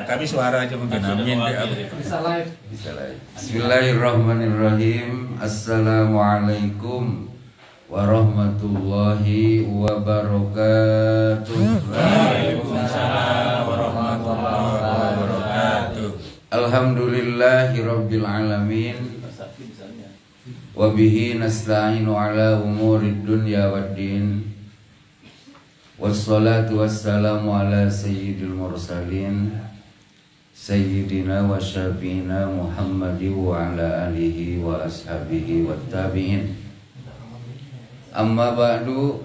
Tapi suara aja mungkin. Amin. Bisa live. Bismillahirrahmanirrahim. Assalamualaikum warahmatullahi wabarakatuh. Waalaikumsalam warahmatullahi wabarakatuh. Alhamdulillahirabbil alamin. Wa bihi nasta'inu ala umurid dunya waddin. Wassalatu wassalamu ala sayyidil mursalin Sayyidina wa syafi'ina Muhammadi wa ala alihi wa ashabihi wa tabi'in. Amma ba'du.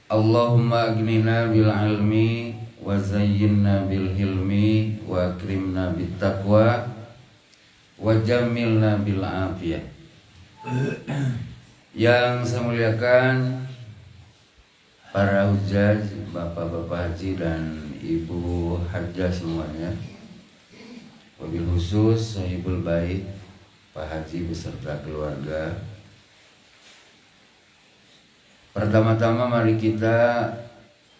Allahumma agnina bil ilmi wa zayyinna bil hilmi wa akrimna bit taqwa wa jammilna bil afiyah. Yang saya muliakan para hujjaj, bapak-bapak haji dan ibu hajjah semuanya, wabil khusus sahibul bait, Pak Haji beserta keluarga. Pertama-tama mari kita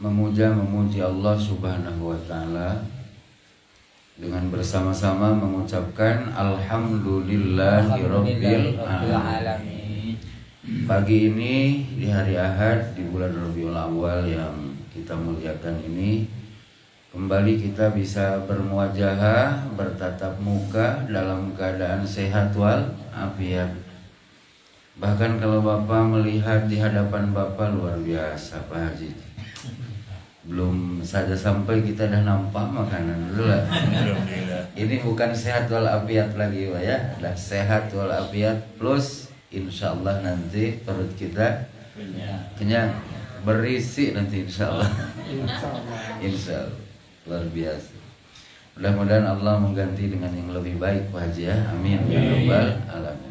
memuji Allah Subhanahu wa Ta'ala dengan bersama-sama mengucapkan Alhamdulillahirabbil alamin. Pagi ini di hari Ahad di bulan Rabiul Awal yang kita muliakan ini, kembali kita bisa bermuajahah, bertatap muka dalam keadaan sehat wal afiat. Bahkan kalau Bapak melihat di hadapan Bapak luar biasa Pak Haji. Belum saja sampai kita dah nampak makanan dulu lah. Ini bukan sehat wal afiat lagi Pak ya, dah sehat wal afiat plus insya Allah nanti perut kita kenyang, berisi nanti insya Allah. Insya Allah luar biasa. Mudah-mudahan Allah mengganti dengan yang lebih baik Pak Haji ya. Amin ya rabbal alamin.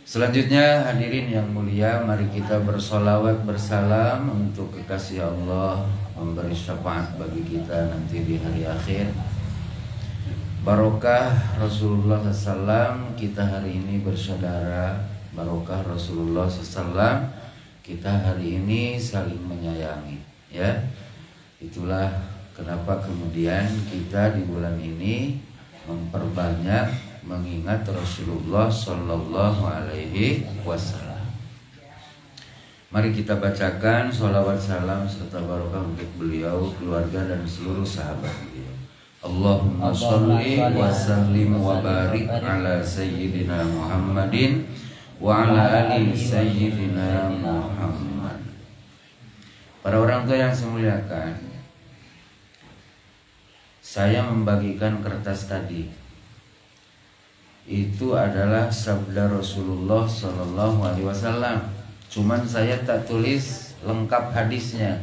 Selanjutnya hadirin yang mulia, mari kita bersolawat bersalam untuk kekasih Allah, memberi syafaat bagi kita nanti di hari akhir. Barokah Rasulullah SAW kita hari ini bersaudara. Barokah Rasulullah SAW kita hari ini saling menyayangi. Ya, itulah kenapa kemudian kita di bulan ini memperbanyak mengingat Rasulullah Sallallahu Alaihi Wasallam. Mari kita bacakan sholawat salam serta barokah untuk beliau, keluarga dan seluruh sahabat beliau. Allahumma sholli wa sallim wa barik ala sayyidina Muhammadin wa ala ali sayyidina Muhammad. Para orang tua yang saya muliakan, saya membagikan kertas tadi. Itu adalah sabda Rasulullah Sallallahu Alaihi Wasallam. Cuman saya tak tulis lengkap hadisnya.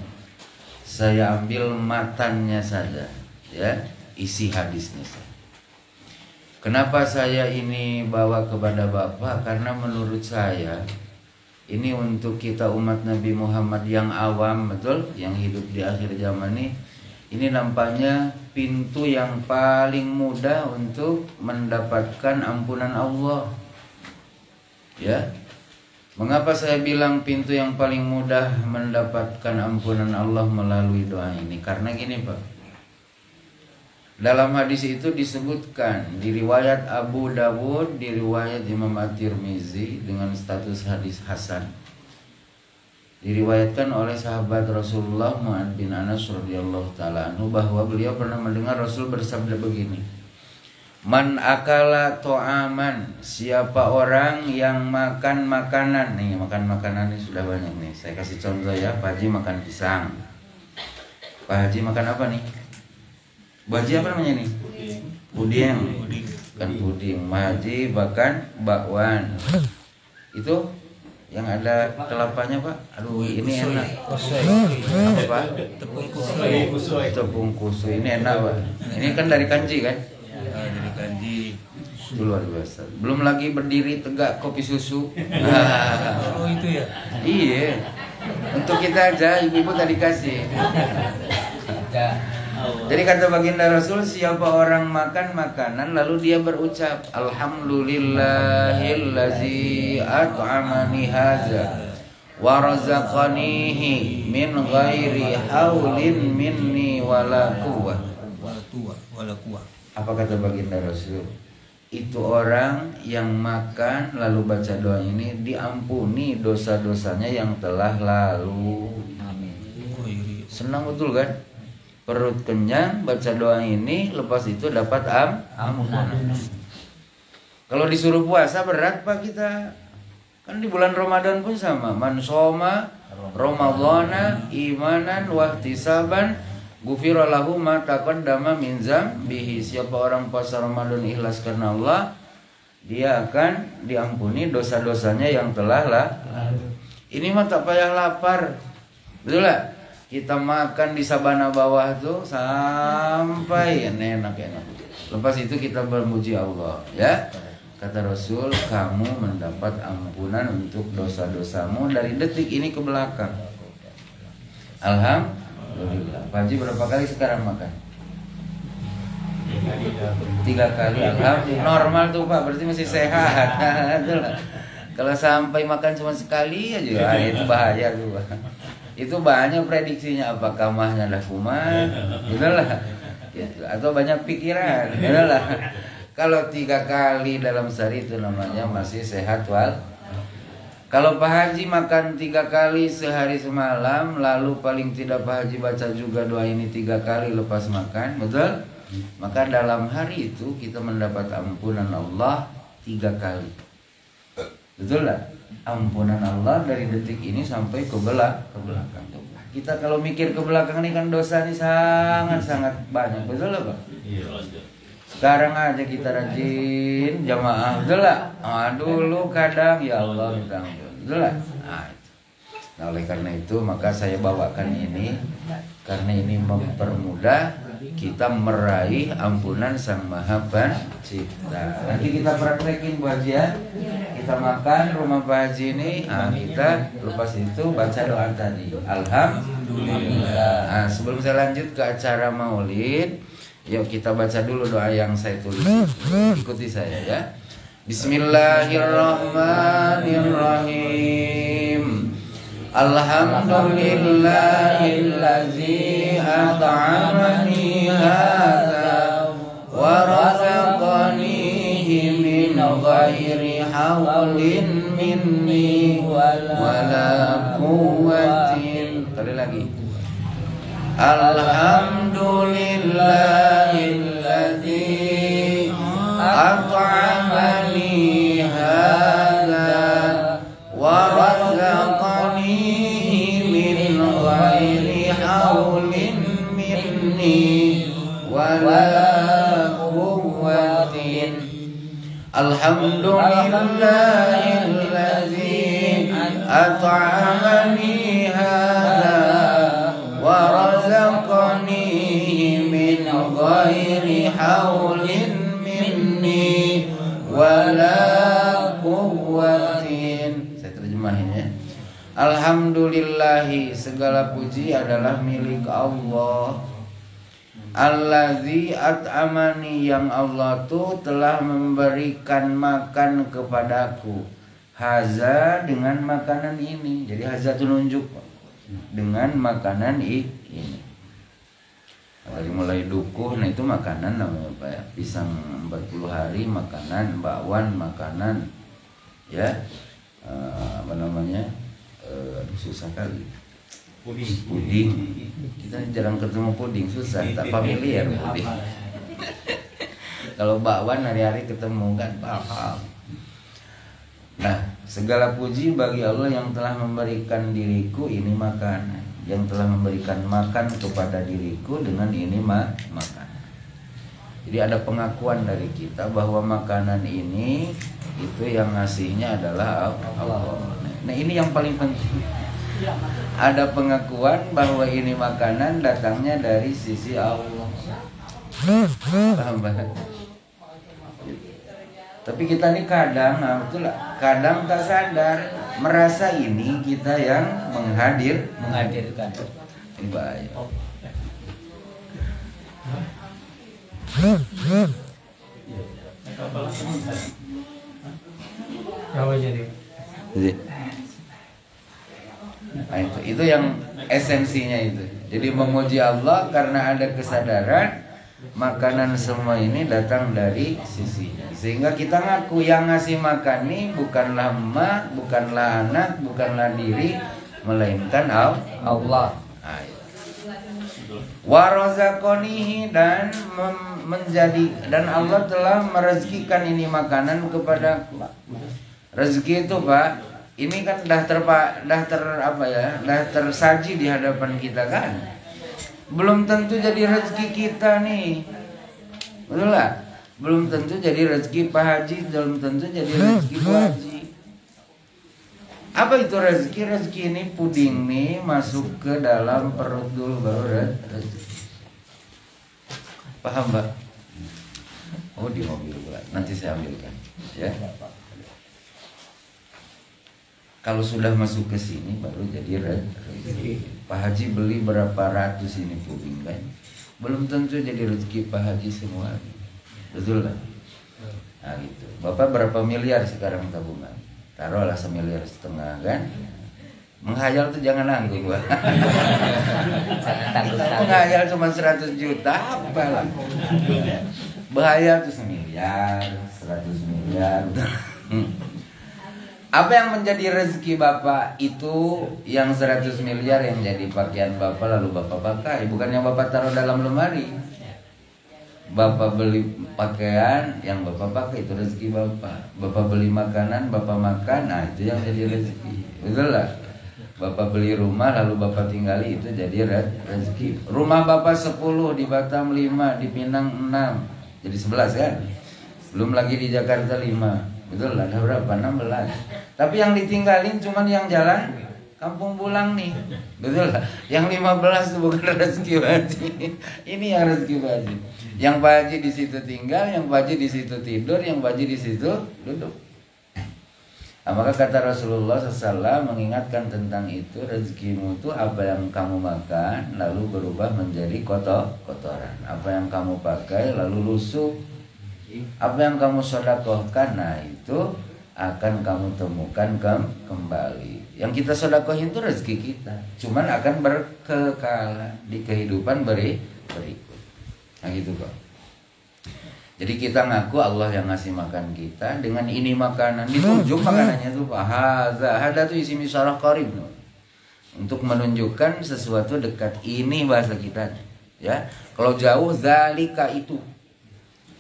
Saya ambil matannya saja, ya. Isi hadisnya. Kenapa saya ini bawa kepada Bapak? Karena menurut saya ini untuk kita umat Nabi Muhammad yang awam, betul, yang hidup di akhir zaman ini nampaknya pintu yang paling mudah untuk mendapatkan ampunan Allah. Ya. Mengapa saya bilang pintu yang paling mudah mendapatkan ampunan Allah melalui doa ini? Karena gini Pak, dalam hadis itu disebutkan di riwayat Abu Dawud, di riwayat Imam At-Tirmizi dengan status hadis hasan. Diriwayatkan oleh sahabat Rasulullah Mu'ad bin Anas radhiyallahu taala anhu bahwa beliau pernah mendengar Rasul bersabda begini. Man akala to'aman, siapa orang yang makan makanan. Nih, makan makanan ini sudah banyak nih. Saya kasih contoh ya, Pak Haji makan pisang. Pak Haji makan apa nih? Bu Haji apa namanya nih? Puding. Kan puding. Haji makan bakwan. Itu yang ada kelapanya Pak. Aduh ini enak. Apa Pak? Tepung kusui. Ini enak Pak. Ini kan dari kanji kan? Dari kanji. Itu luar biasa. Belum lagi berdiri tegak kopi susu. Oh itu ya? Iya. Untuk kita aja ibu-ibu tadi kasih. Jadi kata baginda Rasul, siapa orang makan makanan lalu dia berucap Alhamdulillahillazi at'amani hadza wa razaqanihi min ghairi haulin minni wala quwwah. Wala kuah. Apa kata baginda Rasul? Itu orang yang makan lalu baca doa ini diampuni dosa-dosanya yang telah lalu. Amin. Oh, iya. Senang betul kan? Perut kenyang baca doa ini, lepas itu dapat ampunan. Kalau disuruh puasa berat Pak kita. Kan di bulan Ramadan pun sama. Man shoma Ramadhana imanan wa ihtisaban ghufira lahu ma taqaddama min dzambihi. Siapa orang puasa Ramadan ikhlas karena Allah, dia akan diampuni dosa-dosanya yang telah lalu. Ini mah tak payah lapar. Betul lah? Kita makan di sabana bawah tuh sampai enak. Lepas itu kita bermuji Allah, ya. Kata Rasul, kamu mendapat ampunan untuk dosa-dosamu dari detik ini ke belakang. Alhamdulillah. Pak Haji berapa kali sekarang makan? 3 kali. Alhamdulillah. Normal tuh Pak, berarti masih sehat. Kalau sampai makan cuma sekali aja, itu bahaya tuh Pak. Itu banyak prediksinya, apakah mahnya dah kumat, itulah, atau banyak pikiran, itulah. Kalau 3 kali dalam sehari itu namanya masih sehat wal. Kalau Pak Haji makan 3 kali sehari semalam, lalu paling tidak Pak Haji baca juga doa ini 3 kali lepas makan, betul? Maka dalam hari itu kita mendapat ampunan Allah 3 kali. Betul lah? Ampunan Allah dari detik ini sampai ke belakang. Kita kalau mikir ke belakang ini kan dosa ini sangat banyak, betul lah Pak? Iya. Sekarang aja kita rajin jamaah, betul lah? Dulu kadang ya Allah minta ampun, betul lah? Nah, oleh karena itu maka saya bawakan ini karena ini mempermudah kita meraih ampunan Sang Maha Pencipta. Nanti kita praktekin Bu Haji ya. Kita makan rumah Pak Haji ini, kita lepas itu baca doa tadi. Alhamdulillah. Nah, sebelum saya lanjut ke acara Maulid, yuk kita baca dulu doa yang saya tulis. Ikuti saya ya. Bismillahirrahmanirrahim. Alhamdulillahillazi at'amani hadza wa razaqanihi min ghairi haulin minni wala quwwatin. Kali lagi. Alhamdulillahillazi at'amani hadza wa razaqanihi min ghairi haulin minni wala quwwatin. Alhamdulillahillazi at'amani hadza wa razaqanihi min ghairi haulin minni wala quwwatin. Saya terjemahin ya. Alhamdulillahi, segala puji adalah milik Allah. Allazi at'amani, yang Allah tuh telah memberikan makan kepadaku. Haza, dengan makanan ini. Jadi haza itu nunjuk dengan makanan ini. Dari mulai dukuh, nah itu makanan namanya apa ya? Pisang 40 hari makanan, bakwan makanan, ya, apa namanya? Susah kali. Puding. Kita jarang ketemu puding, susah, tak familiar puding. Kalau bakwan hari-hari ketemu kan paham. Nah, segala puji bagi Allah yang telah memberikan diriku ini makanan, yang telah memberikan makan kepada diriku dengan ini makan. Jadi ada pengakuan dari kita bahwa makanan ini itu yang ngasihnya adalah Allah. Nah, ini yang paling penting. Ada pengakuan bahwa ini makanan datangnya dari sisi Allah. Paham banget. Tapi kita ini kadang, betul lah, kadang tak sadar merasa ini kita yang menghadirkan. Ini bahaya. Apa jadi? Itu yang esensinya itu. Jadi memuji Allah karena ada kesadaran makanan semua ini datang dari sisinya. Sehingga kita ngaku yang ngasih makan ini bukanlah emak, bukanlah anak, bukanlah diri, melainkan Allah. Warazaqonihi dan dan Allah telah merezekikan ini makanan kepadaku. Rezeki itu Pak, ini kan dah tersaji di hadapan kita kan. Belum tentu jadi rezeki kita nih, betul lah. Belum tentu jadi rezeki Pak Haji, belum tentu jadi rezeki Pak Haji. Apa itu rezeki? Rezeki ini puding nih masuk ke dalam perut dulu baru rezeki. Paham Mbak? Oh di mobil pula, nanti saya ambilkan ya. Kalau sudah masuk ke sini baru jadi rezeki. Pak Haji beli berapa ratus ini puding kan? Belum tentu jadi rezeki Pak Haji semua. Betul lah. Nah gitu. Bapak berapa miliar sekarang tabungan? Taruhlah 1,5 miliar kan? Menghayal tuh jangan nanggung Pak. Menghayal cuma 100 juta apalah. Bahaya tuh 1 miliar, 100 miliar. Apa yang menjadi rezeki Bapak itu yang 100 miliar yang jadi pakaian Bapak lalu Bapak pakai, bukan yang Bapak taruh dalam lemari. Bapak beli pakaian yang Bapak pakai itu rezeki Bapak. Bapak beli makanan Bapak makan, nah itu yang jadi rezeki. Betul lah. Bapak beli rumah lalu Bapak tinggali itu jadi rezeki. Rumah Bapak 10, di Batam 5, di Pinang 6, jadi 11 kan? Belum lagi di Jakarta 5. Betul lah, ada berapa? 16. Tapi yang ditinggalin cuman yang jalan kampung pulang nih. Betul lah. Yang 15 itu bukan rezeki Pak Haji. Ini yang rezeki Pak Haji. Yang Pak Haji di situ tinggal, yang Pak Haji di situ tidur, yang Pak Haji di situ duduk. Nah, maka kata Rasulullah SAW mengingatkan tentang itu, rezekimu itu apa yang kamu makan lalu berubah menjadi kotoran. Apa yang kamu pakai lalu lusuh. Apa yang kamu sedekahkan, nah itu akan kamu temukan kembali. Yang kita sedekahin itu rezeki kita, cuman akan berkekalan di kehidupan berikut. Nah gitu kok. Jadi kita ngaku Allah yang ngasih makan kita dengan ini makanan. Ditunjuk makanannya tuh Pak. Hada tuh isi misalah qarib. Untuk menunjukkan sesuatu dekat, ini bahasa kita. Ya, kalau jauh zalika itu.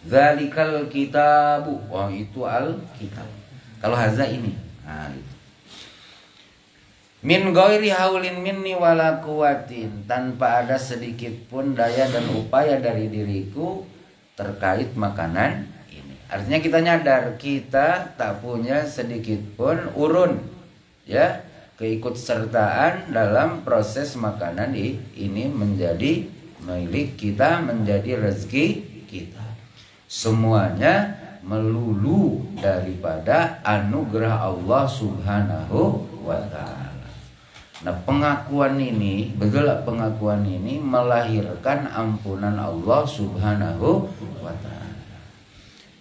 Zalikal kitabu, wah itu al-kitab. Kalau haza ini, nah itu. Min ghairi haulin minni wala quwwatin, tanpa ada sedikit pun daya dan upaya dari diriku terkait makanan ini. Artinya kita nyadar kita tak punya sedikit pun urun ya keikutsertaan dalam proses makanan ini menjadi milik kita, menjadi rezeki kita. Semuanya melulu daripada anugerah Allah Subhanahu wa ta'ala. Nah pengakuan ini, betul pengakuan ini melahirkan ampunan Allah Subhanahu wa ta'ala.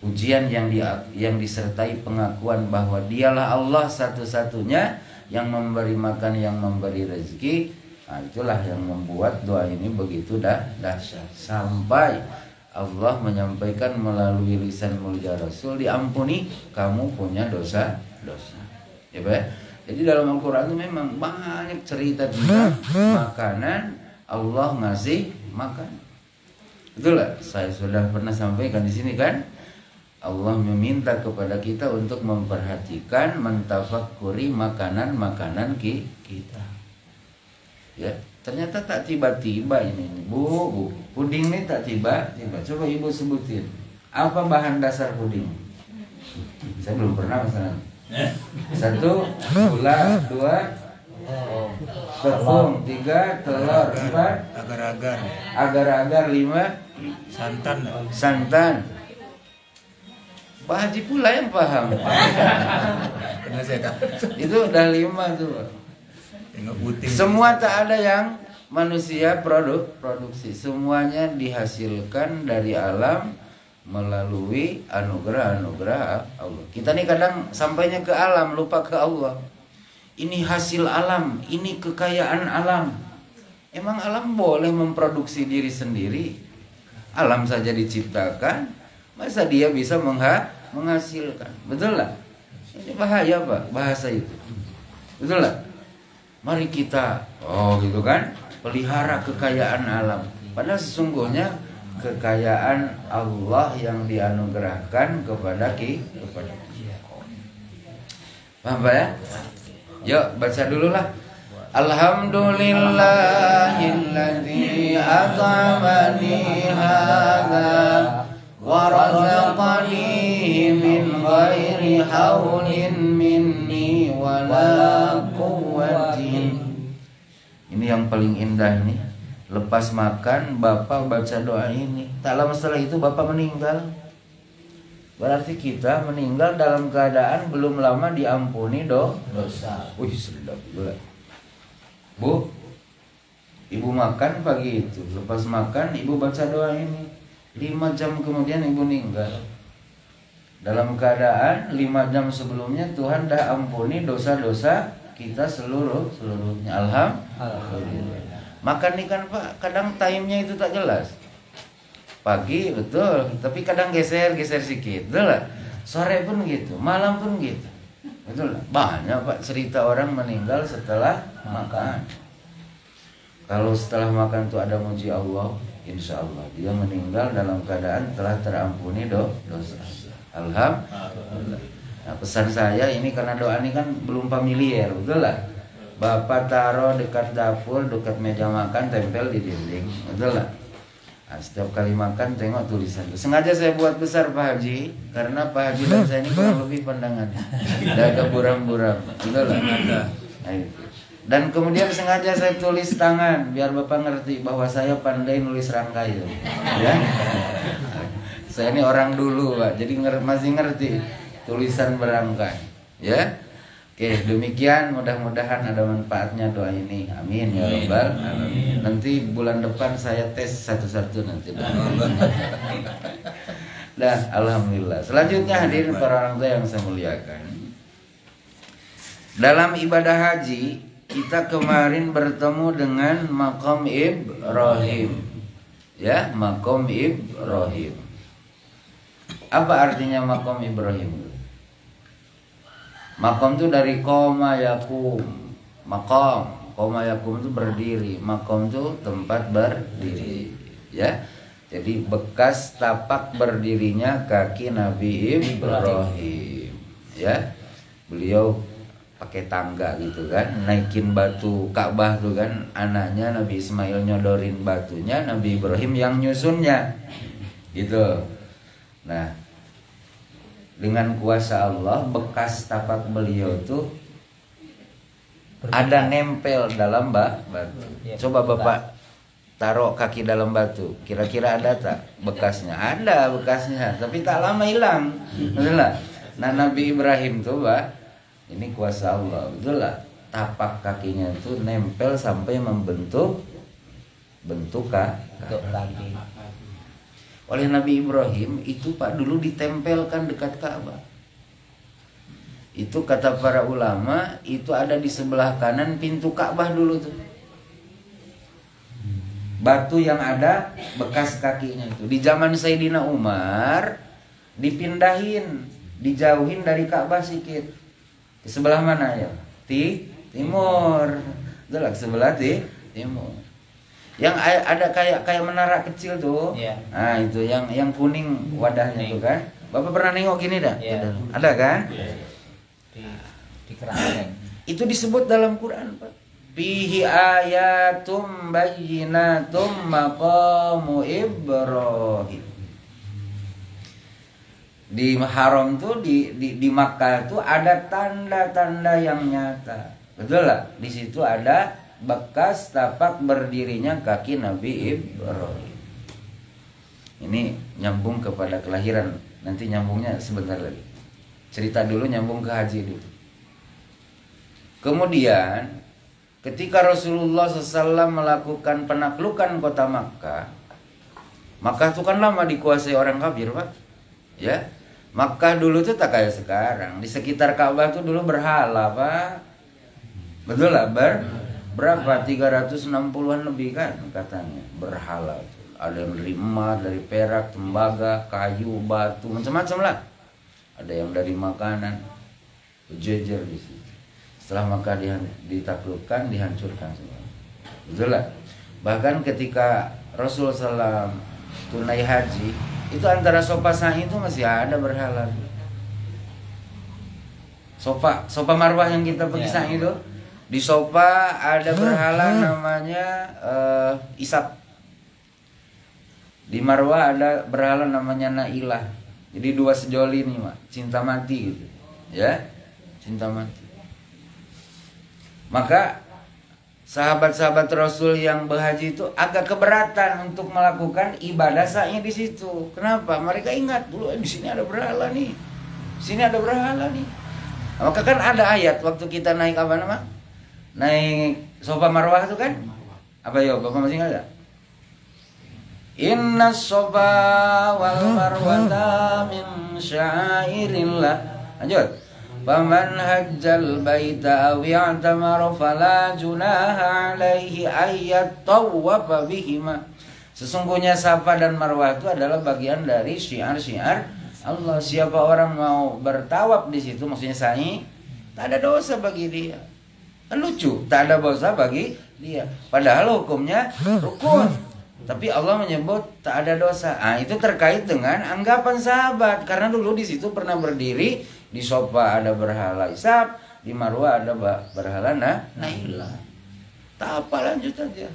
Ujian yang disertai pengakuan bahwa dialah Allah satu-satunya yang memberi makan, yang memberi rezeki. Nah itulah yang membuat doa ini begitu dahsyat. Sampai Allah menyampaikan melalui lisan mulia Rasul, diampuni kamu punya dosa-dosa. Ya Pak. Jadi dalam Al-Quran itu memang banyak cerita tentang makanan, Allah ngasih makan. Betul lah, saya sudah pernah sampaikan di sini kan. Allah meminta kepada kita untuk memperhatikan, mentafakuri makanan-makanan kita. Ya. Ternyata tak tiba-tiba ini Bu, puding ini tak tiba-tiba. Coba Ibu sebutin apa bahan dasar puding. Saya belum pernah masalah. 1 gula, 2 tepung, 3 telur, 4 agar-agar, 5 santan. Pak Haji pula yang paham. Itu udah 5 tuh. Semua tak ada yang manusia produksi. Semuanya dihasilkan dari alam melalui anugerah-anugerah Allah. Kita nih kadang sampainya ke alam lupa ke Allah. ini hasil alam, ini kekayaan alam. Emang alam boleh memproduksi diri sendiri? Alam saja diciptakan, masa dia bisa menghasilkan? Betul lah? Ini bahaya Pak, bahasa itu. Betul lah? Mari kita, gitu kan, pelihara kekayaan alam. Padahal sesungguhnya kekayaan Allah yang dianugerahkan kepada kita. Paham Pak ya? Yuk baca dulu lah. Alhamdulillahilladzi at'amani hadza wa razaqani min ghairi haulin minni wala quwwatin. Ini yang paling indah nih. Lepas makan Bapak baca doa ini. Tak lama setelah itu Bapak meninggal. Berarti kita meninggal dalam keadaan belum lama diampuni dosa. Wih, sedap gula. Bu, ibu makan pagi itu. Lepas makan ibu baca doa ini. 5 jam kemudian ibu meninggal. Dalam keadaan 5 jam sebelumnya Tuhan dah ampuni dosa-dosa kita seluruhnya. Alhamdulillah. Makan nih kan Pak, kadang time-nya itu tak jelas. Pagi betul, tapi kadang geser sedikit, betul lah. Sore pun gitu, malam pun gitu, betul lah. Banyak Pak cerita orang meninggal setelah makan. Kalau setelah makan tuh ada muji Allah, insya Allah dia meninggal dalam keadaan telah terampuni dosa. Alhamdulillah. Nah, pesan saya ini karena doa ini kan belum familiar, betul lah. Bapak taruh dekat dapur, dekat meja makan, tempel di dinding, betul lah. Nah, setiap kali makan tengok tulisan itu. Sengaja saya buat besar Pak Haji, karena Pak Haji dan saya ini kurang lebih pandangannya. Tidak ada buram-buram, betul lah. Nah, itu. Dan kemudian sengaja saya tulis tangan biar Bapak ngerti bahwa saya pandai nulis rangkai, ya. Saya ini orang dulu Pak, jadi masih ngerti tulisan berangkai, ya. Oke, demikian mudah-mudahan ada manfaatnya doa ini. Amin ya rabbal alamin. Nanti bulan depan saya tes satu-satu nanti. Dah, alhamdulillah. Selanjutnya hadirin para orang tua yang saya muliakan. Dalam ibadah haji, kita kemarin bertemu dengan Maqam Ibrahim. Ya, Maqam Ibrahim. Apa artinya Maqam Ibrahim? Makom itu dari koma yakum. Makom, koma yakum itu berdiri. Makom itu tempat berdiri, ya. Jadi bekas tapak berdirinya kaki Nabi Ibrahim, ya. Beliau pakai tangga gitu kan, naikin batu Ka'bah tuh kan, anaknya Nabi Ismail nyodorin batunya, Nabi Ibrahim yang nyusunnya, gitu. Nah, dengan kuasa Allah bekas tapak beliau tuh ada nempel dalam batu. Coba Bapak taruh kaki dalam batu, kira-kira ada tak bekasnya? Ada bekasnya, tapi tak lama hilang. Betul lah. Nah, Nabi Ibrahim tuh Pak, ini kuasa Allah, betul lah. Tapak kakinya tuh nempel sampai membentuk kaki. Oleh Nabi Ibrahim itu Pak dulu ditempelkan dekat Ka'bah. Itu kata para ulama itu ada di sebelah kanan pintu Ka'bah dulu tuh. Batu yang ada bekas kakinya itu. Di zaman Sayyidina Umar dipindahin, dijauhin dari Ka'bah sedikit. Di sebelah mana ya? Timur. Betul, sebelah timur. Yang ada kayak menara kecil tuh, yeah. Nah itu yang kuning wadahnya tuh kan. Bapak pernah nengok gini dah? Yeah. Ada kan? Yeah. Di kerangkeng. Itu disebut dalam Quran Pak. Fihi ayatum bayyinatum maqamu Ibrahim. Di Haram tuh di Makkah tuh ada tanda-tanda yang nyata. Betul lah. Di situ ada bekas tapak berdirinya kaki Nabi Ibrahim. Ini nyambung kepada kelahiran. Nanti nyambungnya sebentar lagi. Cerita dulu nyambung ke haji dulu. Kemudian ketika Rasulullah SAW melakukan penaklukan kota Makkah, Makkah itu kan lama dikuasai orang kafir Pak, ya. Makkah dulu tuh tak kayak sekarang. Di sekitar Ka'bah tuh dulu berhala Pak. Betul lah, berapa? 360-an lebih kan katanya berhala. Ada yang dari emas, dari perak, tembaga, kayu, batu, macam-macam lah. Ada yang dari makanan, berjejer di situ. Setelah maka ditaklukkan, dihancurkan semua. Betul lah. Bahkan ketika Rasulullah SAW tunai haji, itu antara sofa sa'i itu masih ada berhala. Sofa marwah yang kita pergi sa'i itu, di sofa ada berhala namanya Isap. Di marwah ada berhala namanya Nailah. Jadi dua sejoli nih, Mak. Cinta mati gitu. Ya, cinta mati. Maka sahabat-sahabat Rasul yang berhaji itu agak keberatan untuk melakukan ibadah sa'i di situ. Kenapa? Mereka ingat dulu di sini ada berhala nih. Sini ada berhala nih. Maka kan ada ayat waktu kita naik apa nama? Naik sofa marwah itu kan? Apa ya? Bapak masih ingat gak? Inna sofa wal marwata min syairillah. Lanjut. Faman hajjal baita aw i'tamara fala junaha alaihi ayyat tawwafa bihima. Sesungguhnya Safa dan Marwah itu adalah bagian dari syiar-syiar Allah. Siapa orang mau bertawaf di situ, maksudnya sa'i, tak ada dosa bagi dia. Kan lucu, tak ada dosa bagi dia. Padahal hukumnya rukun, tapi Allah menyebut tak ada dosa. Ah, itu terkait dengan anggapan sahabat. Karena dulu di situ pernah berdiri, di sofa ada berhala Isap, di Marwah ada berhala Nailah. Tak apa, lanjut aja.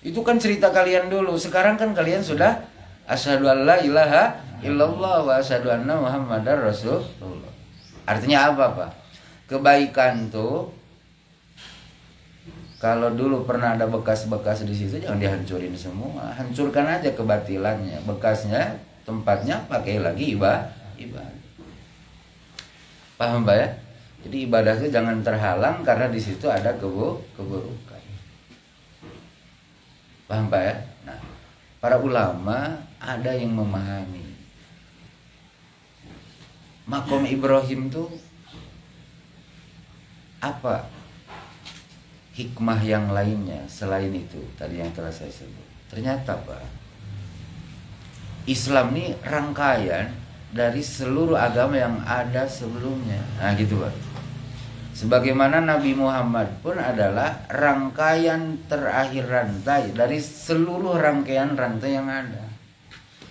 Itu kan cerita kalian dulu. Sekarang kan kalian sudah asyhadu an la ilaha illallah wa asyhadu anna muhammadar rasulullah. Artinya apa, Pak? Kebaikan tuh kalau dulu pernah ada bekas-bekas di situ, jangan dihancurin semua. Hancurkan aja kebatilannya. Bekasnya, tempatnya pakai lagi ibadah. Paham, Pak ya? Jadi ibadah itu jangan terhalang karena di situ ada keburukan. Paham, Pak ya? Nah, para ulama ada yang memahami makom Ibrahim tuh apa hikmah yang lainnya selain itu tadi yang telah saya sebut. Ternyata, Pak, Islam ini rangkaian dari seluruh agama yang ada sebelumnya. Nah gitu, Pak. Sebagaimana Nabi Muhammad pun adalah rangkaian terakhir rantai dari seluruh rangkaian rantai yang ada.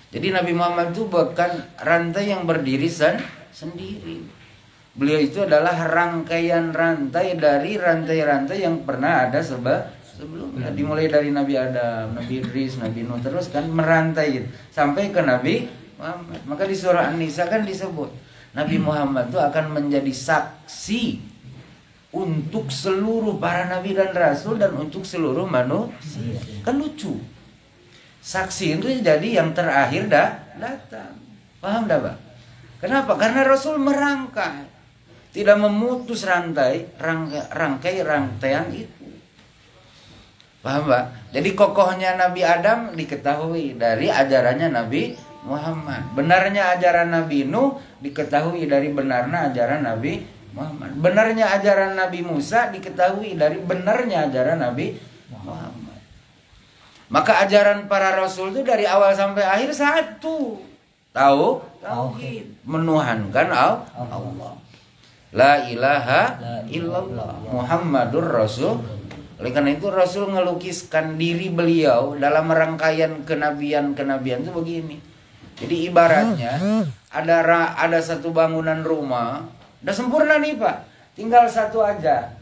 Jadi Nabi Muhammad itu bukan rantai yang berdiri sendiri. Beliau itu adalah rangkaian rantai dari rantai-rantai yang pernah ada sebelumnya. Dimulai dari Nabi Adam, Nabi Idris, Nabi Nuh, terus kan merantai sampai ke Nabi Muhammad. Maka di surah An-Nisa kan disebut Nabi Muhammad itu akan menjadi saksi untuk seluruh para nabi dan rasul dan untuk seluruh manusia. Kan lucu. Saksi itu jadi yang terakhir datang. Paham dah, Pak? Kenapa? Karena Rasul merangkai, tidak memutus rangkaian itu. Paham, Pak? Jadi kokohnya Nabi Adam diketahui dari ajarannya Nabi Muhammad. Benarnya ajaran Nabi Nuh diketahui dari benarnya ajaran Nabi Muhammad. Benarnya ajaran Nabi Musa diketahui dari benarnya ajaran Nabi Muhammad. Maka ajaran para rasul itu dari awal sampai akhir satu. Tauhid, menuhankan Allah. La ilaha illallah Muhammadur Rasul. Oleh karena itu Rasul ngelukiskan diri beliau dalam rangkaian kenabian itu begini. Jadi ibaratnya ada satu bangunan rumah, udah sempurna nih, Pak. Tinggal satu aja.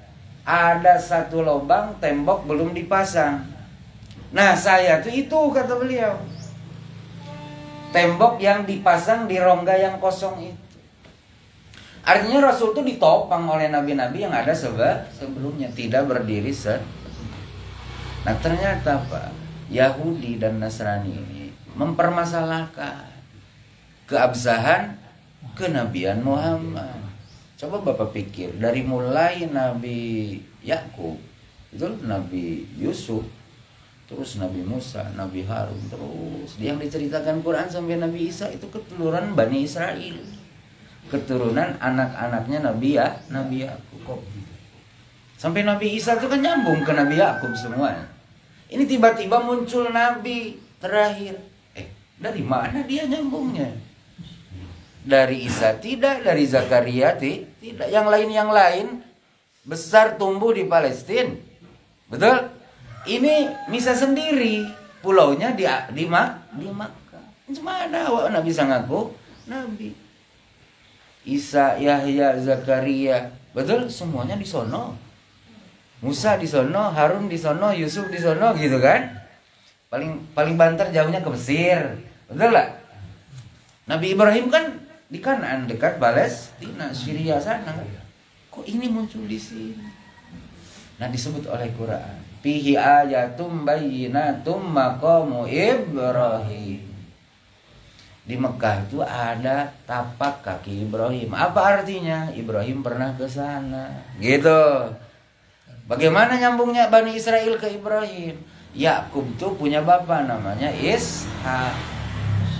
Ada satu lubang tembok belum dipasang. Nah, saya tuh itu kata beliau. Tembok yang dipasang di rongga yang kosong itu. Artinya Rasul itu ditopang oleh nabi-nabi yang ada sebelumnya, tidak berdiri Nah, ternyata, Pak, Yahudi dan Nasrani ini mempermasalahkan keabsahan kenabian Muhammad. Coba Bapak pikir, dari mulai Nabi Yakub, itu Nabi Yusuf, terus Nabi Musa, Nabi Harun, terus yang diceritakan Quran sampai Nabi Isa itu keturunan Bani Israel, keturunan anak-anaknya Nabi Yakub. Sampai Nabi Isa itu kan nyambung ke Nabi Yakub semuanya. Ini tiba-tiba muncul Nabi terakhir. Dari mana dia nyambungnya? Dari Isa tidak, dari Zakaria tidak. Yang lain besar tumbuh di Palestina. Betul? Ini Misa sendiri. Pulaunya di Makkah. Gimana awak Nabi bisa ngaku Nabi? Isa, Yahya, Zakaria. Betul? Semuanya di sono. Musa di sono, Harun di sono, Yusuf di sono gitu kan. Paling banter jauhnya ke Mesir. Betul lah. Nabi Ibrahim kan di Kanaan dekat Palestina, Syria sana. Kok ini muncul di sini? Nah, disebut oleh Quran, fihi ayatum bayyinatum maqamu Ibrahim. Di Mekah itu ada tapak kaki Ibrahim. Apa artinya? Ibrahim pernah ke sana. Gitu. Bagaimana nyambungnya Bani Israel ke Ibrahim? Yakub tuh punya bapak namanya Ishak.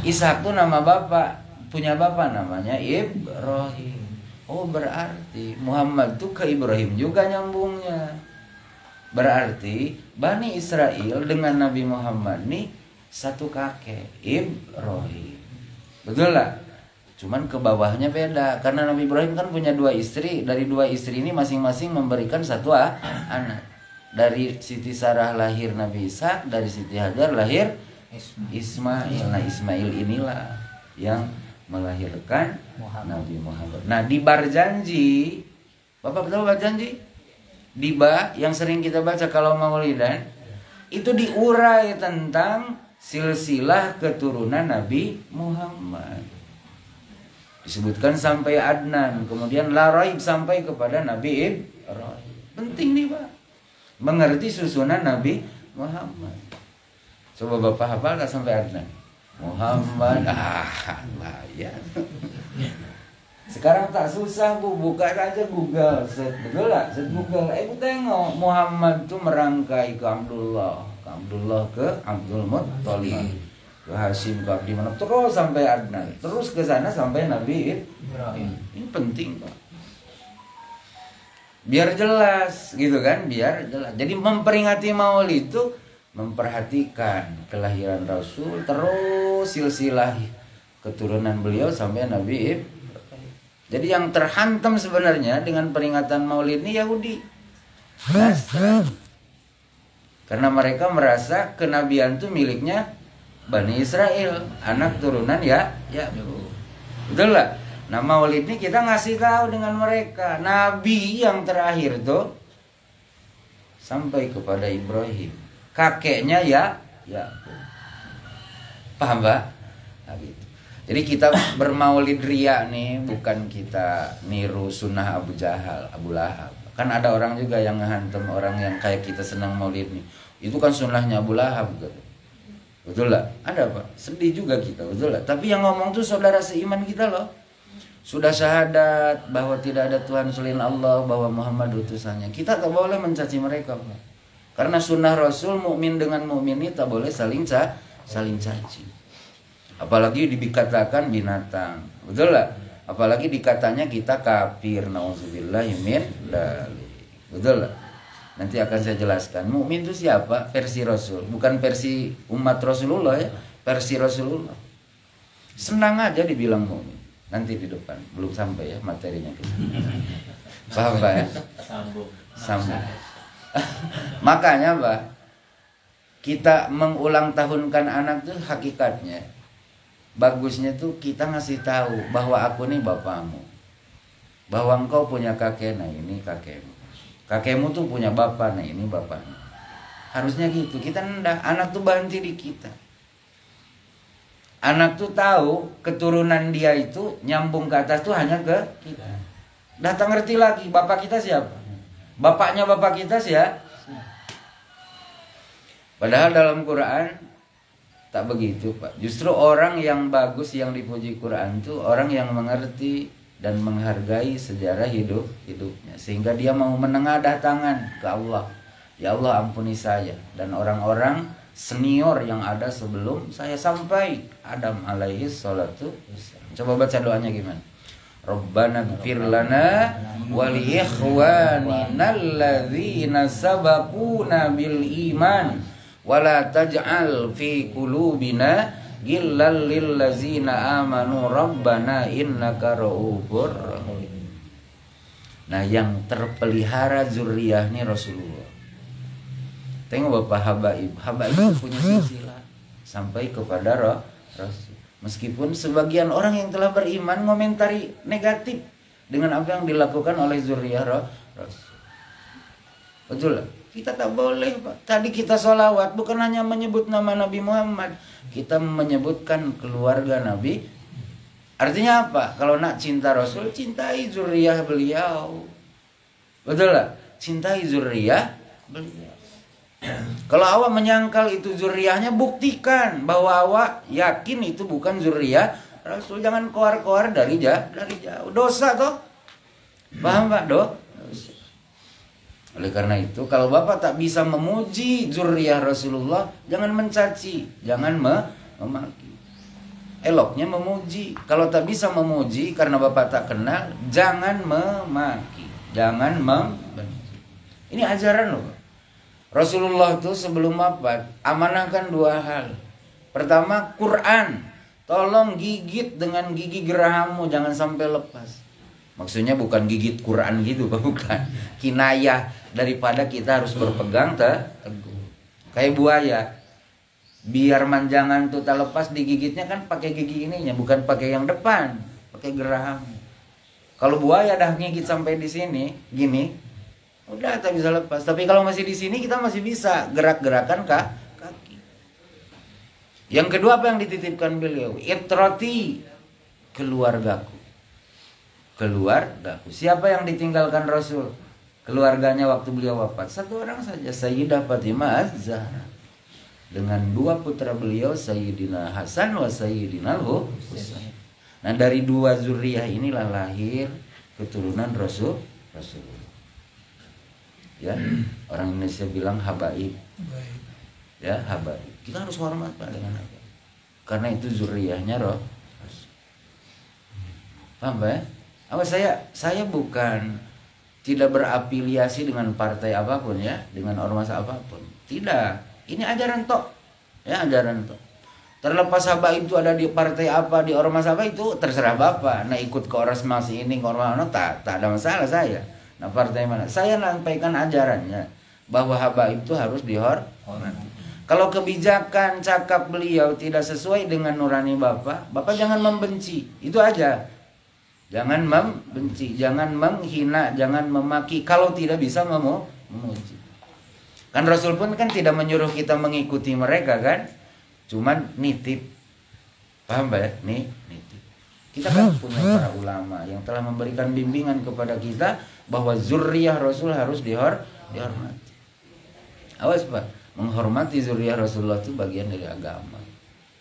Ishak tuh nama bapak, punya bapak namanya Ibrahim. Oh, berarti Muhammad tuh ke Ibrahim juga nyambungnya. Berarti Bani Israel dengan Nabi Muhammad nih satu kakek, Ibrahim. Betul lah? Cuman ke bawahnya beda. Karena Nabi Ibrahim kan punya 2 istri. Dari 2 istri ini masing-masing memberikan satu anak. Dari Siti Sarah lahir Nabi Ishak, dari Siti Hajar lahir Ismail. Nah, Ismail inilah yang melahirkan Nabi Muhammad. Nah, di Barjanji, Bapak tahu Barjanji? Diba yang sering kita baca kalau Maulidan, itu diurai tentang silsilah keturunan Nabi Muhammad. Disebutkan sampai Adnan, kemudian Laraib sampai kepada Nabi Ibrahim. Penting nih Pak, mengerti susunan Nabi Muhammad. Coba Bapak hafal gak sampai Adnan? Muhammad, ya. Sekarang tak susah Bu, buka aja Google, betul lah, Google. Bu tengok, Muhammad tuh merangkai ke Abdullah ke Abdul Muttalib, ke Hashim, ke Abdi Manaf, terus sampai Adnan, terus ke sana sampai Nabi Ibrahim. Ini penting Pak, biar jelas gitu kan, biar jelas. Jadi memperingati Maulid itu memperhatikan kelahiran Rasul, terus silsilah keturunan beliau sampai Nabi Ibrahim. Jadi yang terhantam sebenarnya dengan peringatan Maulid ini Yahudi. Karena mereka merasa kenabian itu miliknya Bani Israel, anak turunan ya. Betul lah. Nah, Maulid ini kita ngasih tahu dengan mereka, Nabi yang terakhir tuh sampai kepada Ibrahim, kakeknya ya. Paham Pak? Nah, gitu. Jadi kita bermaulid ria nih, bukan kita niru sunnah Abu Jahal, Abu Lahab. Kan ada orang juga yang ngehantem orang yang kayak kita senang maulid nih. Itu kan sunnahnya Abu Lahab gitu. Betul lah? Ada Pak? Sedih juga kita, betul lah. Tapi yang ngomong tuh saudara seiman kita loh. Sudah syahadat bahwa tidak ada Tuhan selain Allah, bahwa Muhammad utusannya. Kita tak boleh mencaci mereka Pak. Karena sunnah Rasul, mukmin dengan mukmin ini tak boleh saling caci. Apalagi dikatakan binatang, betul lah. Apalagi dikatanya kita kafir, nauzubillahi min dzalik. Betul lah. Nanti akan saya jelaskan. Mukmin itu siapa? Versi Rasul, bukan versi umat Rasulullah ya. Versi Rasulullah. Senang aja dibilang mukmin. Nanti di depan, belum sampai ya materinya kita. Paham Pak ya? Sambung. Makanya Pak, kita mengulang tahunkan anak tuh hakikatnya bagusnya tuh kita ngasih tahu bahwa aku nih bapakmu, bahwa engkau punya kakek, nah ini kakekmu, kakekmu tuh punya bapak, nah ini bapakmu. Harusnya gitu. Kita ndak, anak tuh berhenti di kita. Anak tuh tahu keturunan dia itu nyambung ke atas tuh hanya ke kita. Datang ngerti lagi bapak kita siapa, bapaknya bapak kita siapa. Padahal dalam Quran tak begitu Pak. Justru orang yang bagus yang dipuji Quran itu orang yang mengerti dan menghargai sejarah hidupnya, sehingga dia mau menengadah tangan ke Allah. Ya Allah, ampuni saya dan orang-orang senior yang ada sebelum saya sampai Adam alaihi salatu. Coba baca doanya gimana? Rabbana ighfir lana wa li ikhwanina alladzina sabaquna bil iman wa la taj'al fi qulubina ghillan lil ladzina amanu rabbana innaka ra'ufur rahim. Nah, yang terpelihara zuriyahnya Rasulullah. Tengok Bapak Habaib itu punya silsilah sampai kepada Rasul. Meskipun sebagian orang yang telah beriman ngomentari negatif dengan apa yang dilakukan oleh zuriyah Rasul. Betul lah. Kita tak boleh, Pak. Tadi kita sholawat bukan hanya menyebut nama Nabi Muhammad, kita menyebutkan keluarga Nabi. Artinya apa? Kalau nak cinta Rasul, cintai zuriyah beliau. Betul lah. Cintai zuriyah beliau. Kalau awak menyangkal itu zuriyahnya, buktikan bahwa awak yakin itu bukan zuriyah Rasul. Jangan koar-koar dari jauh. Dosa toh. Paham Pak? Dosa. Oleh karena itu, kalau Bapak tak bisa memuji zuriyah Rasulullah, jangan mencaci, jangan memaki. Eloknya memuji. Kalau tak bisa memuji karena Bapak tak kenal, jangan memaki, jangan membenci. Ini ajaran loh. Rasulullah itu sebelum wafat amanahkan 2 hal. Pertama, Quran. Tolong gigit dengan gigi gerahammu, jangan sampai lepas. Maksudnya bukan gigit Quran gitu, bukan. Kinayah daripada kita harus berpegang teguh. Kayak buaya. Biar manjangan tuh tak lepas, digigitnya kan pakai gigi ininya, bukan pakai yang depan, pakai geraham. Kalau buaya dah gigit sampai di sini, gini, udah tak bisa lepas. Tapi kalau masih di sini kita masih bisa gerak-gerakan kaki. Yang kedua apa yang dititipkan beliau? Itrati, keluargaku. Keluargaku. Siapa yang ditinggalkan Rasul? Keluarganya waktu beliau wafat. 1 orang saja, Sayyidah Fatimah Az-Zahra. Dengan 2 putra beliau, Sayyidina Hasan wa Sayyidina Husain. Nah, dari 2 zuriyah inilah lahir keturunan Rasulullah. Ya, orang Indonesia bilang habaib. Ya, habaib. Kita harus hormat Pak dengan habaib. Karena itu zuriyahnya Rasul. Paham Pak ya? Apa saya bukan tidak berafiliasi dengan partai apapun ya, dengan ormas apapun. Tidak. Ini ajaran tok. Ya, ajaran tok. Terlepas habaib itu ada di partai apa, di ormas apa, itu terserah Bapak. Nah, ikut ke ormas ini, ke ormas mana, tak ada masalah saya. Nah, partai mana? Saya sampaikan ajarannya bahwa habaib itu harus dihormati. Kalau kebijakan cakap beliau tidak sesuai dengan nurani Bapak, Bapak jangan membenci. Itu aja. Jangan membenci, jangan menghina, jangan memaki. Kalau tidak bisa memuji. Kan Rasul pun kan tidak menyuruh kita mengikuti mereka kan. Cuman nitip. Paham Pak ya? Nitip. Kita kan punya para ulama yang telah memberikan bimbingan kepada kita bahwa zuriyah Rasul harus dihormati. Awas Pak, menghormati zuriyah Rasulullah itu bagian dari agama.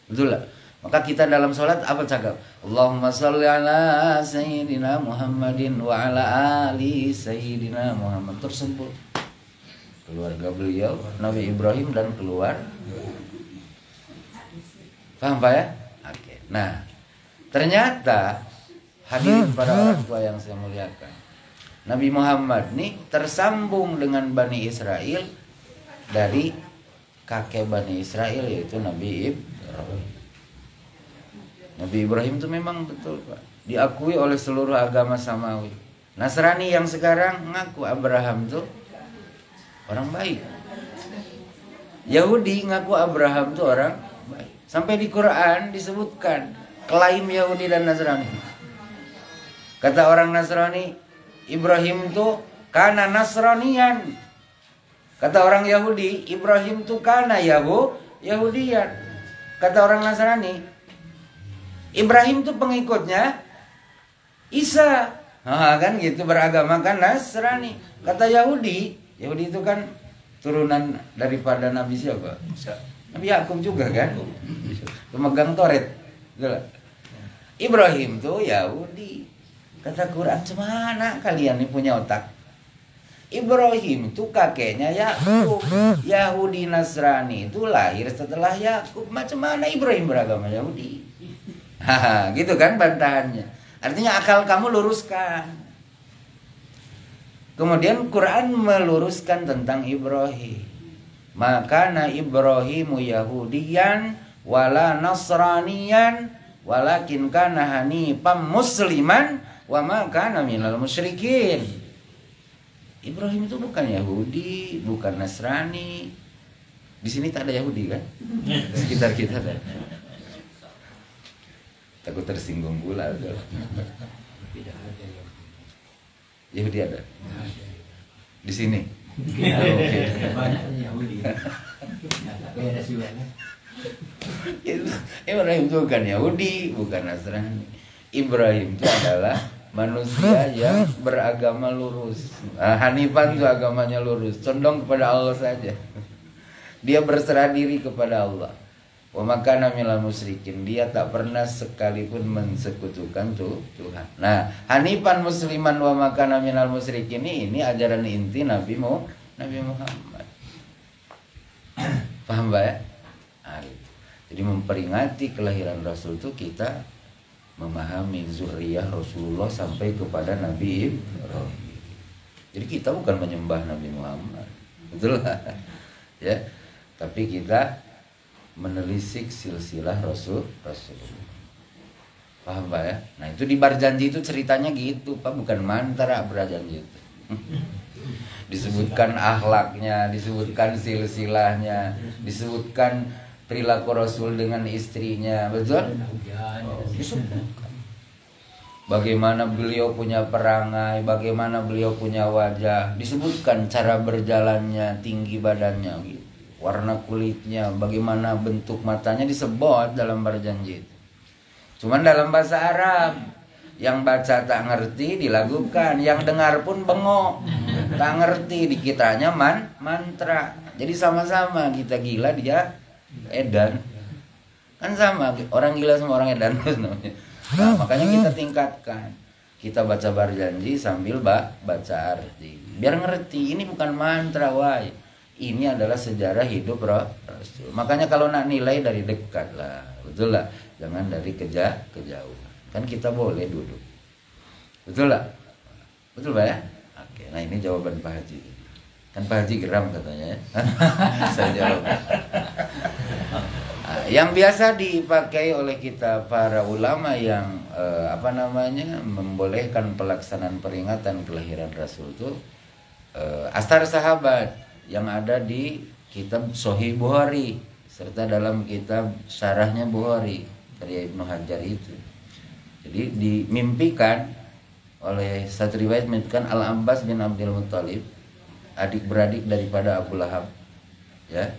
Betul lah. Maka kita dalam sholat apa cakap? Allahumma sholli ala Sayyidina Muhammadin wa ala ali Sayyidina Muhammad. Tersebut keluarga beliau, Nabi Ibrahim dan keluarga. Paham Pak ya? Oke. Nah, ternyata hadirin para orang tua yang saya muliakan, Nabi Muhammad nih tersambung dengan Bani Israel dari kakek Bani Israel, yaitu Nabi Ibrahim. Nabi Ibrahim itu memang betul Pak, diakui oleh seluruh agama samawi. Nasrani yang sekarang ngaku Abraham itu orang baik. Yahudi ngaku Abraham itu orang baik. Sampai di Quran disebutkan klaim Yahudi dan Nasrani. Kata orang Nasrani, Ibrahim itu kana Nasranian. Kata orang Yahudi, Ibrahim itu kana Yahudian. Kata orang Nasrani, Ibrahim itu pengikutnya Isa. Kan gitu, beragama kan Nasrani. Kata Yahudi itu kan turunan daripada Nabi siapa? Nabi Yakub juga kan? Pemegang Toret. Ibrahim tuh Yahudi. Kata Quran, "Cemana kalian nih punya otak?" Ibrahim itu kakeknya Yakub. Yahudi Nasrani itu lahir setelah Yakub. Macam mana Ibrahim beragama Yahudi? Haha, gitu kan bantahannya. Artinya akal kamu luruskan. Kemudian Quran meluruskan tentang Ibrahim. Maka na Ibrahimu Yahudiyan wala Nasraniyan walakin kana hanifan musliman wa ma kana minal musyrikin. Ibrahim itu bukan Yahudi, bukan Nasrani. Di sini tak ada Yahudi kan? Sekitar kita kan. Takut tersinggung pula. Tidak ada Yahudi ada? Di sini? Oke. Yahudi. Ibrahim itu bukan Yahudi, bukan Nasrani. Ibrahim itu adalah manusia yang beragama lurus. Hanifan itu agamanya lurus, condong kepada Allah saja. Dia berserah diri kepada Allah. Wa makana minal musyrikin, dia tak pernah sekalipun mensekutukan Tuhan. Nah, hanifan musliman wa makana minal musyrikin ini ajaran inti Nabi Muhammad. Paham Pak ya? Nah, jadi memperingati kelahiran Rasul itu kita memahami zuriyah Rasulullah sampai kepada Nabi Ibrahim. Jadi kita bukan menyembah Nabi Muhammad, betul lah, ya. Tapi kita menelisik silsilah Rasul. Paham Pak ya? Nah itu di Barjanji itu ceritanya gitu Pak, bukan mantra berjanji itu. Disebutkan akhlaknya, disebutkan silsilahnya, disebutkan perilaku Rasul dengan istrinya, betul? Disebutkan. Bagaimana beliau punya perangai, bagaimana beliau punya wajah, disebutkan cara berjalannya, tinggi badannya gitu. Warna kulitnya, bagaimana bentuk matanya disebut dalam Barjanji itu. Cuman dalam bahasa Arab, yang baca tak ngerti dilagukan, yang dengar pun bengok, tak ngerti, dikitanya mantra. Jadi sama-sama, kita gila dia edan, kan sama, orang gila sama orang edan. Nah, makanya kita tingkatkan, kita baca Barjanji sambil baca arti, biar ngerti ini bukan mantra, why. Ini adalah sejarah hidup Rasul. Makanya kalau nak nilai dari dekat lah, betul lah. Jangan dari kejauhan. Kan kita boleh duduk, betul lah, betul Pak ya? Oke, nah ini jawaban Pak Haji. Kan Pak Haji geram katanya ya. Saya jawab. Nah, yang biasa dipakai oleh kita para ulama yang membolehkan pelaksanaan peringatan kelahiran Rasul itu asar sahabat yang ada di kitab Sahih Bukhari serta dalam kitab syarahnya Bukhari dari Ibnu Hajar itu. Jadi dimimpikan oleh satu riwayat menyebutkan Al-Abbas bin Abdul Muttalib, adik-beradik daripada Abu Lahab. Ya.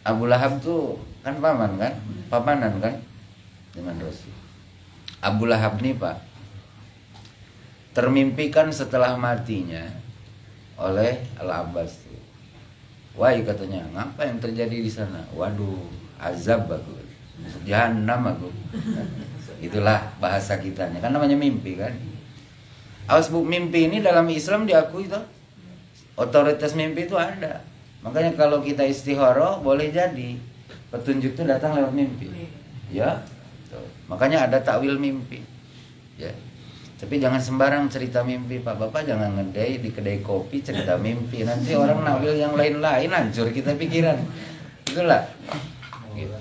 Abu Lahab tuh kan papanan kan dengan Rasul. Abu Lahab nih Pak termimpikan setelah matinya oleh Al-Abbas. Wahai katanya, ngapa yang terjadi di sana? Waduh, azab aku, jahanam aku. Itulah bahasa kitanya, kan namanya mimpi kan. Awas bu, mimpi ini dalam Islam diakui tuh, otoritas mimpi itu ada. Makanya kalau kita istikharah boleh jadi petunjuk itu datang lewat mimpi. Ya, tuh. Makanya ada takwil mimpi. Ya. Tapi jangan sembarang cerita mimpi Pak. Bapak jangan ngedai di kedai kopi cerita mimpi. Nanti orang nakwil yang lain-lain, hancur kita pikiran. Itulah gitu.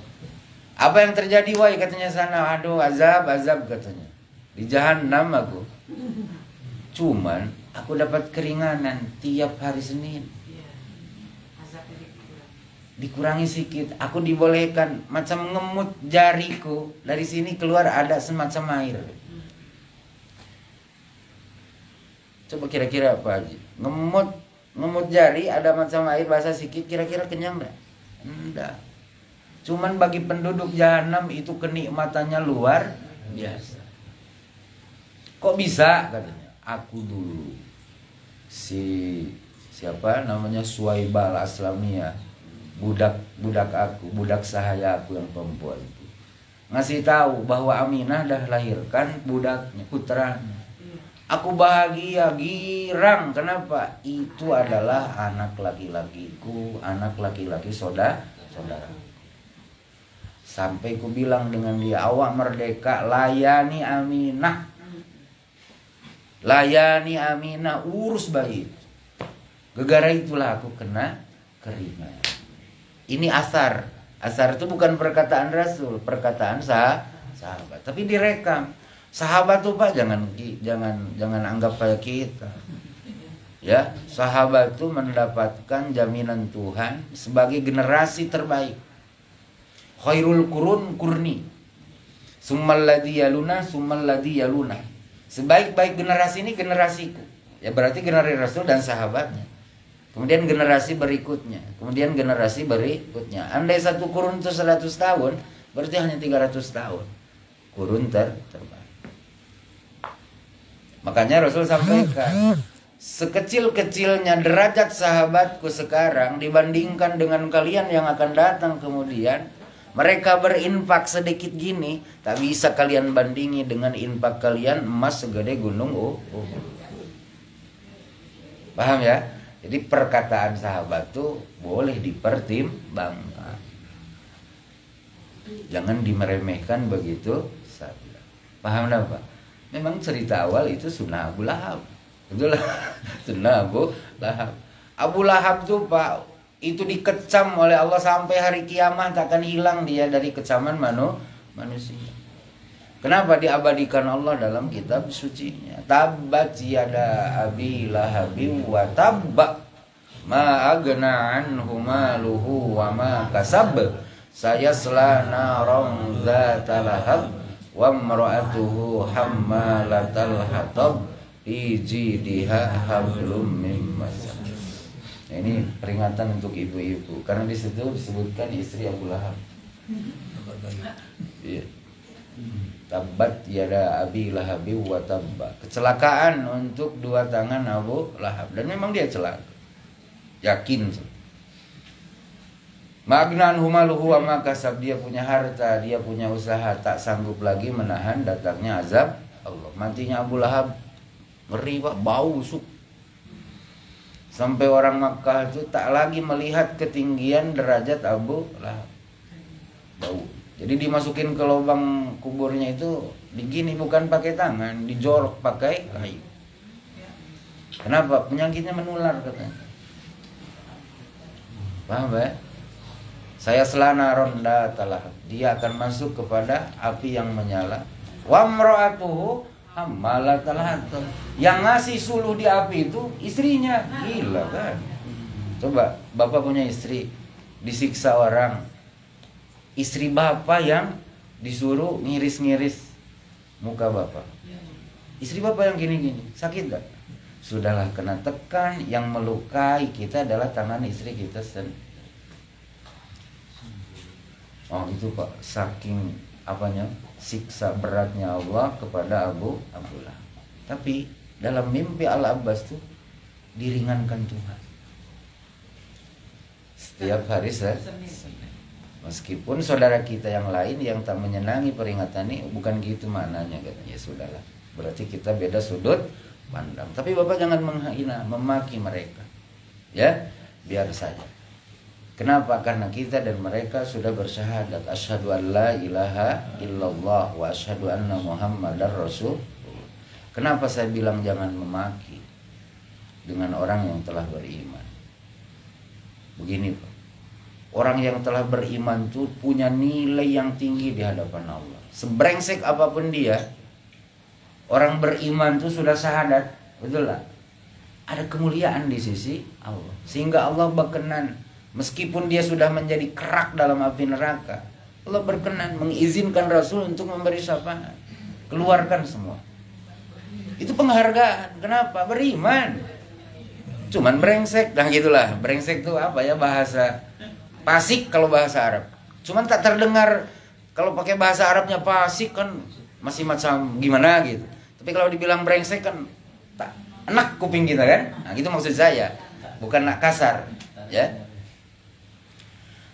Apa yang terjadi wahai katanya sana? Aduh azab katanya. Di jahanam aku. Cuman aku dapat keringanan tiap hari Senin. Dikurangi sedikit. Aku dibolehkan macam ngemut jariku. Dari sini keluar ada semacam air. Coba kira-kira apa Haji? Ngemut jari ada macam air basah sedikit, kira-kira kenyang enggak? Enggak. Cuman bagi penduduk jahanam itu kenikmatannya luar biasa. Kok bisa katanya? Aku dulu siapa namanya Suwaibah Al-Aslamiyah, budak aku, budak sahaya aku yang perempuan itu ngasih tahu bahwa Aminah dah lahirkan budaknya, putranya. Aku bahagia, girang. Kenapa? Itu adalah anak laki-lakiku, anak laki-laki saudara. Sampai ku bilang dengan dia, awak merdeka, layani Aminah. Layani Aminah, urus bayi. Gegara itulah aku kena keringat. Ini asar. Asar itu bukan perkataan Rasul, perkataan sahabat. Tapi direkam. Sahabat tuh Pak, jangan anggap kayak kita. Ya, sahabat itu mendapatkan jaminan Tuhan sebagai generasi terbaik. Khairul qurun qurni. Summal ladzi yaluna, summal ladzi yaluna. Sebaik-baik generasi ini generasiku. Ya berarti generasi Rasul dan sahabatnya. Kemudian generasi berikutnya, kemudian generasi berikutnya. Andai satu kurun itu 100 tahun, berarti hanya 300 tahun. Kurun terbaik. Makanya Rasul sampaikan, sekecil-kecilnya derajat sahabatku sekarang dibandingkan dengan kalian yang akan datang kemudian. Mereka berinfak sedikit gini, tak bisa kalian bandingi dengan infak kalian emas segede gunung Paham ya? Jadi perkataan sahabat tuh boleh dipertimbangkan. Jangan dimeremehkan begitu saja. Paham apa? Memang cerita awal itu sunnah Abu Lahab. Betul lah. Sunnah Abu Lahab. Abu Lahab tuh Pak, itu dikecam oleh Allah sampai hari kiamat, takkan hilang dia dari kecaman manusia. Kenapa diabadikan Allah dalam kitab sucinya? Tabbat yada abi lahabin wa tabba ma agna anhu maluhu wa ma kasab sayasla naran dzata lahab wa imra'atuhu hammalatal hatab fi jidha hablum mim masad. Ini peringatan untuk ibu-ibu karena di situ disebutkan istri Abu Lahab. Iya. Tabbat yada abi lahabi wa tabba. Kecelakaan untuk dua tangan Abu Lahab, dan memang dia celaka. Yakin. Magnan humaluhu wa makasab, dia punya harta, dia punya usaha, tak sanggup lagi menahan datangnya azab Allah. Matinya Abu Lahab ngeri Pak, bau busuk. Sampai orang Makkah itu tak lagi melihat ketinggian derajat Abu Lahab. Bau. Jadi dimasukin ke lubang kuburnya itu digini, bukan pakai tangan, dijorok pakai kayu. Kenapa? Penyakitnya menular katanya. Paham ya? Saya selana ronda talah. Dia akan masuk kepada api yang menyala. Wa mra'atuhu hammalatal hatab. Yang ngasih suluh di api itu istrinya. Gila kan? Coba bapak punya istri, disiksa orang. Istri bapak yang disuruh ngiris-ngiris muka bapak. Istri bapak yang gini-gini, sakit gak? Sudahlah kena tekan, yang melukai kita adalah tangan istri kita sendiri. Oh itu Pak, saking apanya, siksa beratnya Allah kepada Abu Lahab. Tapi dalam mimpi Al-Abbas tuh diringankan Tuhan. Setiap hari meskipun saudara kita yang lain yang tak menyenangi peringatan ini, bukan gitu maknanya katanya. Ya sudahlah, berarti kita beda sudut pandang. Tapi Bapak jangan menghina, memaki mereka. Ya, biar saja. Kenapa? Karena kita dan mereka sudah bersyahadat asyhadu an la ilaha illallah wa asyhadu anna muhammadar rasul. Kenapa saya bilang jangan memaki dengan orang yang telah beriman? Begini Pak, orang yang telah beriman itu punya nilai yang tinggi di hadapan Allah. Sebrengsek apapun dia, orang beriman itu sudah syahadat, betul lah. Ada kemuliaan di sisi Allah, sehingga Allah berkenan. Meskipun dia sudah menjadi kerak dalam api neraka, Allah berkenan mengizinkan Rasul untuk memberi syafaat. Keluarkan semua. Itu penghargaan. Kenapa? Beriman. Cuman brengsek. Nah gitulah. Brengsek itu apa ya, bahasa Pasik kalau bahasa Arab. Cuman tak terdengar. Kalau pakai bahasa Arabnya Pasik kan masih macam gimana gitu. Tapi kalau dibilang brengsek kan tak enak kuping kita kan. Nah gitu maksud saya. Bukan nak kasar. Ya.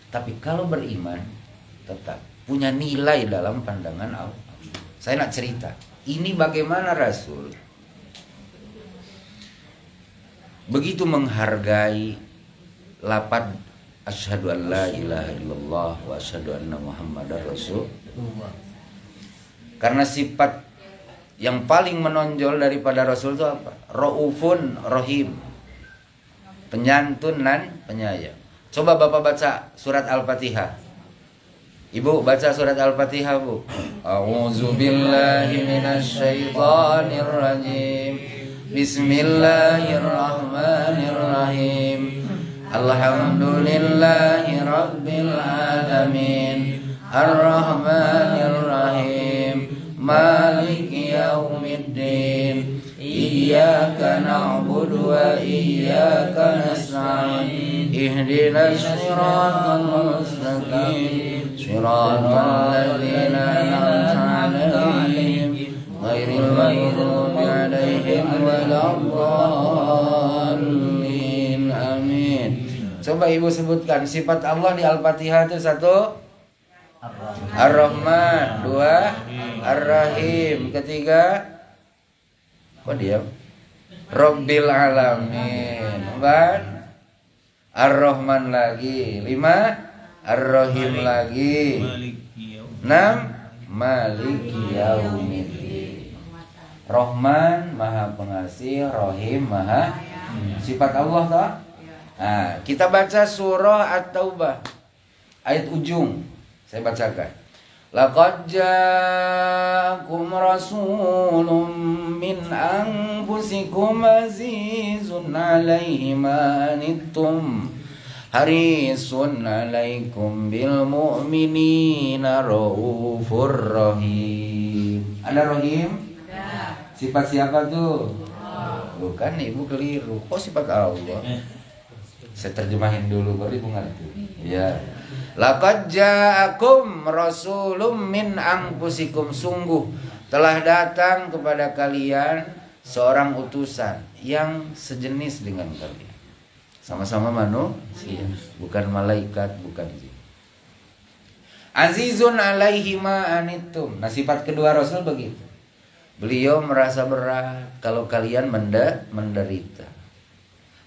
Tapi kalau beriman tetap punya nilai dalam pandangan Allah. Saya nak cerita. Ini bagaimana Rasul begitu menghargai Asyhadu an la ilaha illallah wa asyhadu anna Muhammadar Rasulullah. Karena sifat yang paling menonjol daripada Rasul itu apa? Raufun Rahim. Penyantun dan penyayang. Coba Bapak baca surat Al-Fatihah. Ibu baca surat Al-Fatihah, Bu. A'udzu billahi minasyaitonir rajim. Bismillahirrahmanirrahim. Alhamdulillahi rabbil alamin. Ar-Rahmanir Rahim. Maliki yaumiddin. Iyyaka na'budu wa iyyaka nasta'in. Ihdinas siratal mustaqim. Siratal ladzina an'amta 'alaihim ghairil maghdubi 'alaihim waladdallin. Amin. Coba Ibu sebutkan sifat Allah di Al-Fatihah itu satu Ar-Rahman, dua Ar-Rahim, ketiga apa dia? Rabbil Alamin, empat Ar-Rahman lagi, lima Ar-Rahim lagi, enam Maliki Yaumiddin. Rahman Maha Pengasih, Rahim Maha sifat Allah toh? Nah, kita baca surah At-Taubah ayat ujung. Saya bacakan. Laqad ja'akum rasulun min anfusikum azizun 'alaihi ma anittum harisun 'alaikum bil mu'minina raufur rahim. Ada Rahim? Ada. Sifat siapa tuh? Bukan, Ibu keliru. Kok sifat Allah? Saya terjemahin dulu baru Ibu ngerti. Ya. Laqad ja'akum rasulun min anfusikum, sungguh telah datang kepada kalian seorang utusan yang sejenis dengan kalian. Sama-sama manusia, bukan malaikat, bukan jin. Azizun 'alaihi ma anittum. Nah, sifat kedua Rasul begitu. Beliau merasa berat kalau kalian menderita.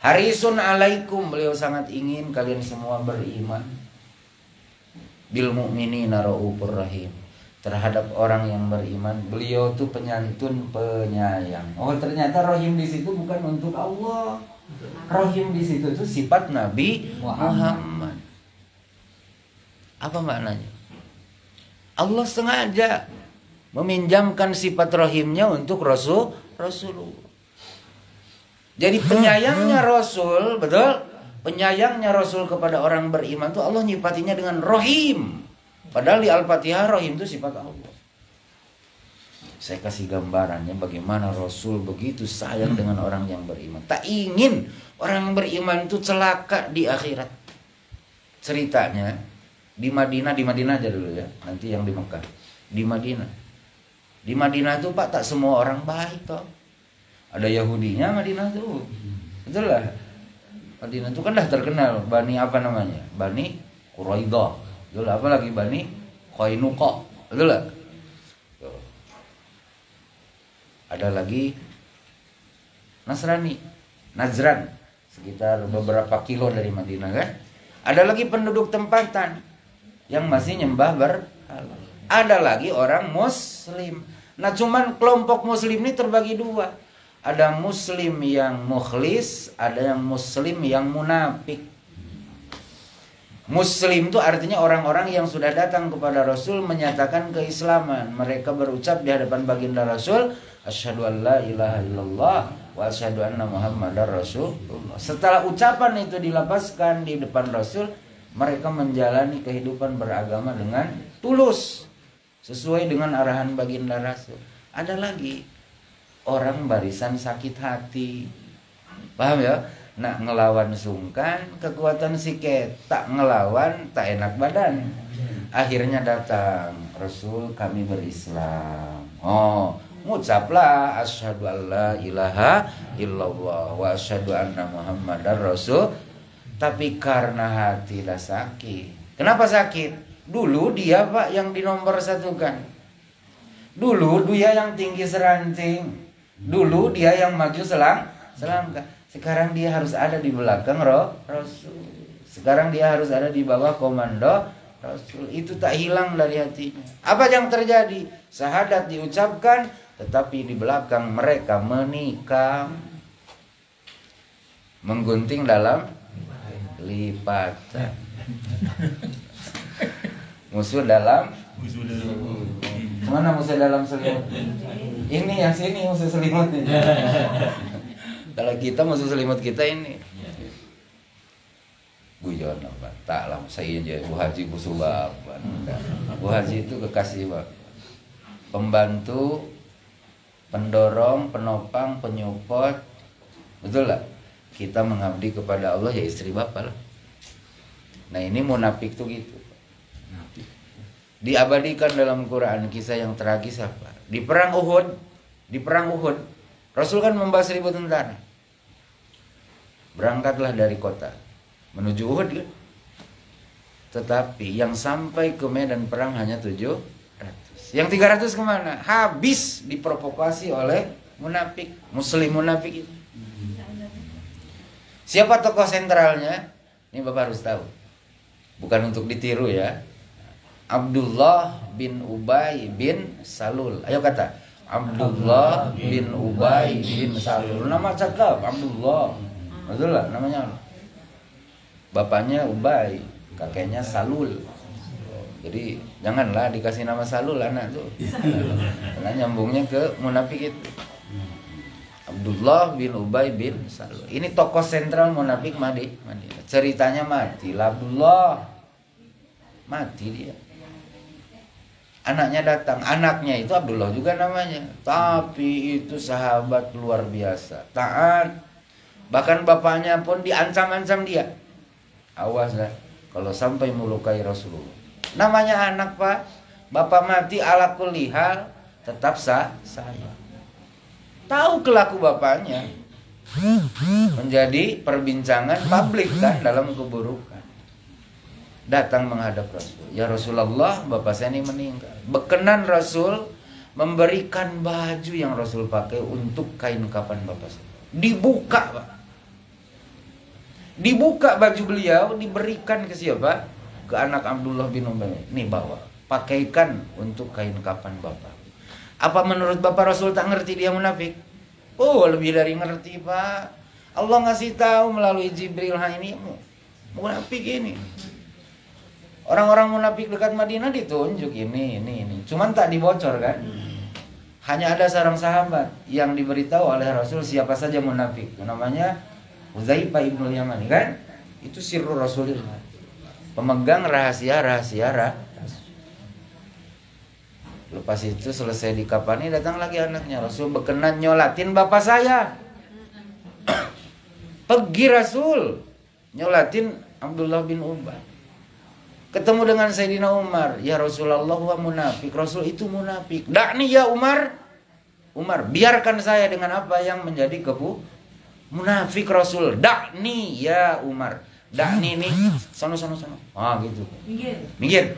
Harisun 'alaikum, beliau sangat ingin kalian semua beriman. Bil mu'minina raufur rahim, terhadap orang yang beriman beliau tuh penyantun, penyayang. Oh, ternyata Rahim di situ bukan untuk Allah. Rahim di situ tuh sifat Nabi Muhammad. Apa maknanya? Allah sengaja meminjamkan sifat Rahimnya untuk Rasulullah. Jadi penyayangnya Rasul, betul? Penyayangnya Rasul kepada orang beriman tuh Allah nyipatinya dengan Rahim. Padahal di Al-Fatihah Rahim itu sifat Allah. Saya kasih gambarannya bagaimana Rasul begitu sayang dengan orang yang beriman. Tak ingin orang yang beriman itu celaka di akhirat. Ceritanya di Madinah aja dulu ya. Nanti yang di Mekah. Di Madinah tuh Pak, tak semua orang baik toh. Ada Yahudinya Madinah tuh. Betul lah. Madinah itu kan dah terkenal Bani apa namanya? Bani Quraidah. Betul lah. Apa lagi Bani Qainuqa. Betul lah. Ada lagi Najran, sekitar beberapa kilo dari Madinah kan. Ada lagi penduduk tempatan yang masih nyembah berhala. Ada lagi orang Muslim. Nah, cuman kelompok Muslim ini terbagi dua. Ada Muslim yang mukhlis, ada yang Muslim yang munafik. Muslim itu artinya orang-orang yang sudah datang kepada Rasul menyatakan keislaman. Mereka berucap di hadapan baginda Rasul, asyhadu an la ilaha illallah wa asyhadu anna Muhammadar Rasulullah. Setelah ucapan itu dilapaskan di depan Rasul, mereka menjalani kehidupan beragama dengan tulus sesuai dengan arahan baginda Rasul. Ada lagi orang barisan sakit hati, paham ya? Nak ngelawan sungkan, kekuatan siket, tak ngelawan tak enak badan. Akhirnya datang Rasul, kami berislam. Oh, ngucaplah asyhadu alla ilaha illallah wa asyhadu anna Muhammadar Rasul. Tapi karena hati dah sakit. Kenapa sakit? Dulu dia Pak yang dinomor satukan. Dulu dia yang tinggi seranting. Dulu dia yang maju selangkah. Sekarang dia harus ada di belakang Rasul. Sekarang dia harus ada di bawah komando Rasul. Itu tak hilang dari hatinya. Apa yang terjadi? Syahadat diucapkan, tetapi di belakang mereka menikam, menggunting dalam lipatan. Musuh dalam mana musuh dalam selimut? Ini yang sini musuh selimutnya. Kalau kita musuh selimut kita ini. Guyon apa? Tak lah, saya aja Bu Haji musuh bapak. Bu Haji itu kekasih bapak, pembantu, pendorong, penopang, penyupport. Betul lah. Kita mengabdi kepada Allah ya istri bapak lah. Nah ini munafik tuh gitu. Diabadikan dalam Quran kisah yang tragis apa? Di perang Uhud, Rasul kan membawa 1000 tentara. Berangkatlah dari kota menuju Uhud kan? Tetapi yang sampai ke medan perang hanya 700. Yang 300 kemana? Habis diprovokasi oleh munafik, muslim munafik itu. Siapa tokoh sentralnya? Ini Bapak harus tahu. Bukan untuk ditiru ya. Abdullah bin Ubay bin Salul. Ayo kata Abdullah bin Ubay bin Salul. Nama cakep Abdullah. Betul lah namanya. Bapaknya Ubay, kakeknya Salul. Jadi janganlah dikasih nama Salul anak tuh. Karena nyambungnya ke munafik itu. Abdullah bin Ubay bin Salul. Ini tokoh sentral munafik Madinah. Ceritanya mati. Abdullah mati dia. Anaknya datang. Anaknya itu Abdullah juga namanya. Tapi itu sahabat luar biasa. Taat. Bahkan bapaknya pun diancam-ancam dia. Awas lah kalau sampai melukai Rasulullah. Namanya anak pak. Bapak mati ala kulli hal tetap saya. Tahu kelaku bapaknya. Menjadi perbincangan publik kan dalam keburukan. Datang menghadap Rasul. Ya Rasulullah, bapak saya ini meninggal. Berkenan Rasul memberikan baju yang Rasul pakai untuk kain kafan bapak saya. Dibuka pak. Dibuka baju beliau, diberikan ke siapa? Ke anak Abdullah bin Ubay. Nih bawa, pakaikan untuk kain kafan bapak. Apa menurut bapak Rasul tak ngerti dia munafik? Oh lebih dari ngerti pak. Allah ngasih tahu melalui Jibril ini munafik ini. Orang-orang munafik dekat Madinah ditunjuk ini. Cuman tak dibocor kan? Hanya ada seorang sahabat yang diberitahu oleh Rasul siapa saja munafik. Namanya Hudzaifah ibnul Yamani kan? Itu sirru Rasulullah. Pemegang rahasia-rahasia. Lepas itu selesai dikafani datang lagi anaknya. Rasul berkenan nyolatin bapak saya. Pergi Rasul nyolatin Abdullah bin Ubay. Ketemu dengan Sayyidina Umar. Ya Rasulullah wa munafik. Rasul itu munafik. Dakni ya Umar. Umar biarkan saya dengan apa yang menjadi munafik Rasul. Dakni ya Umar. Dakni nih sono. Ah gitu. Minggir.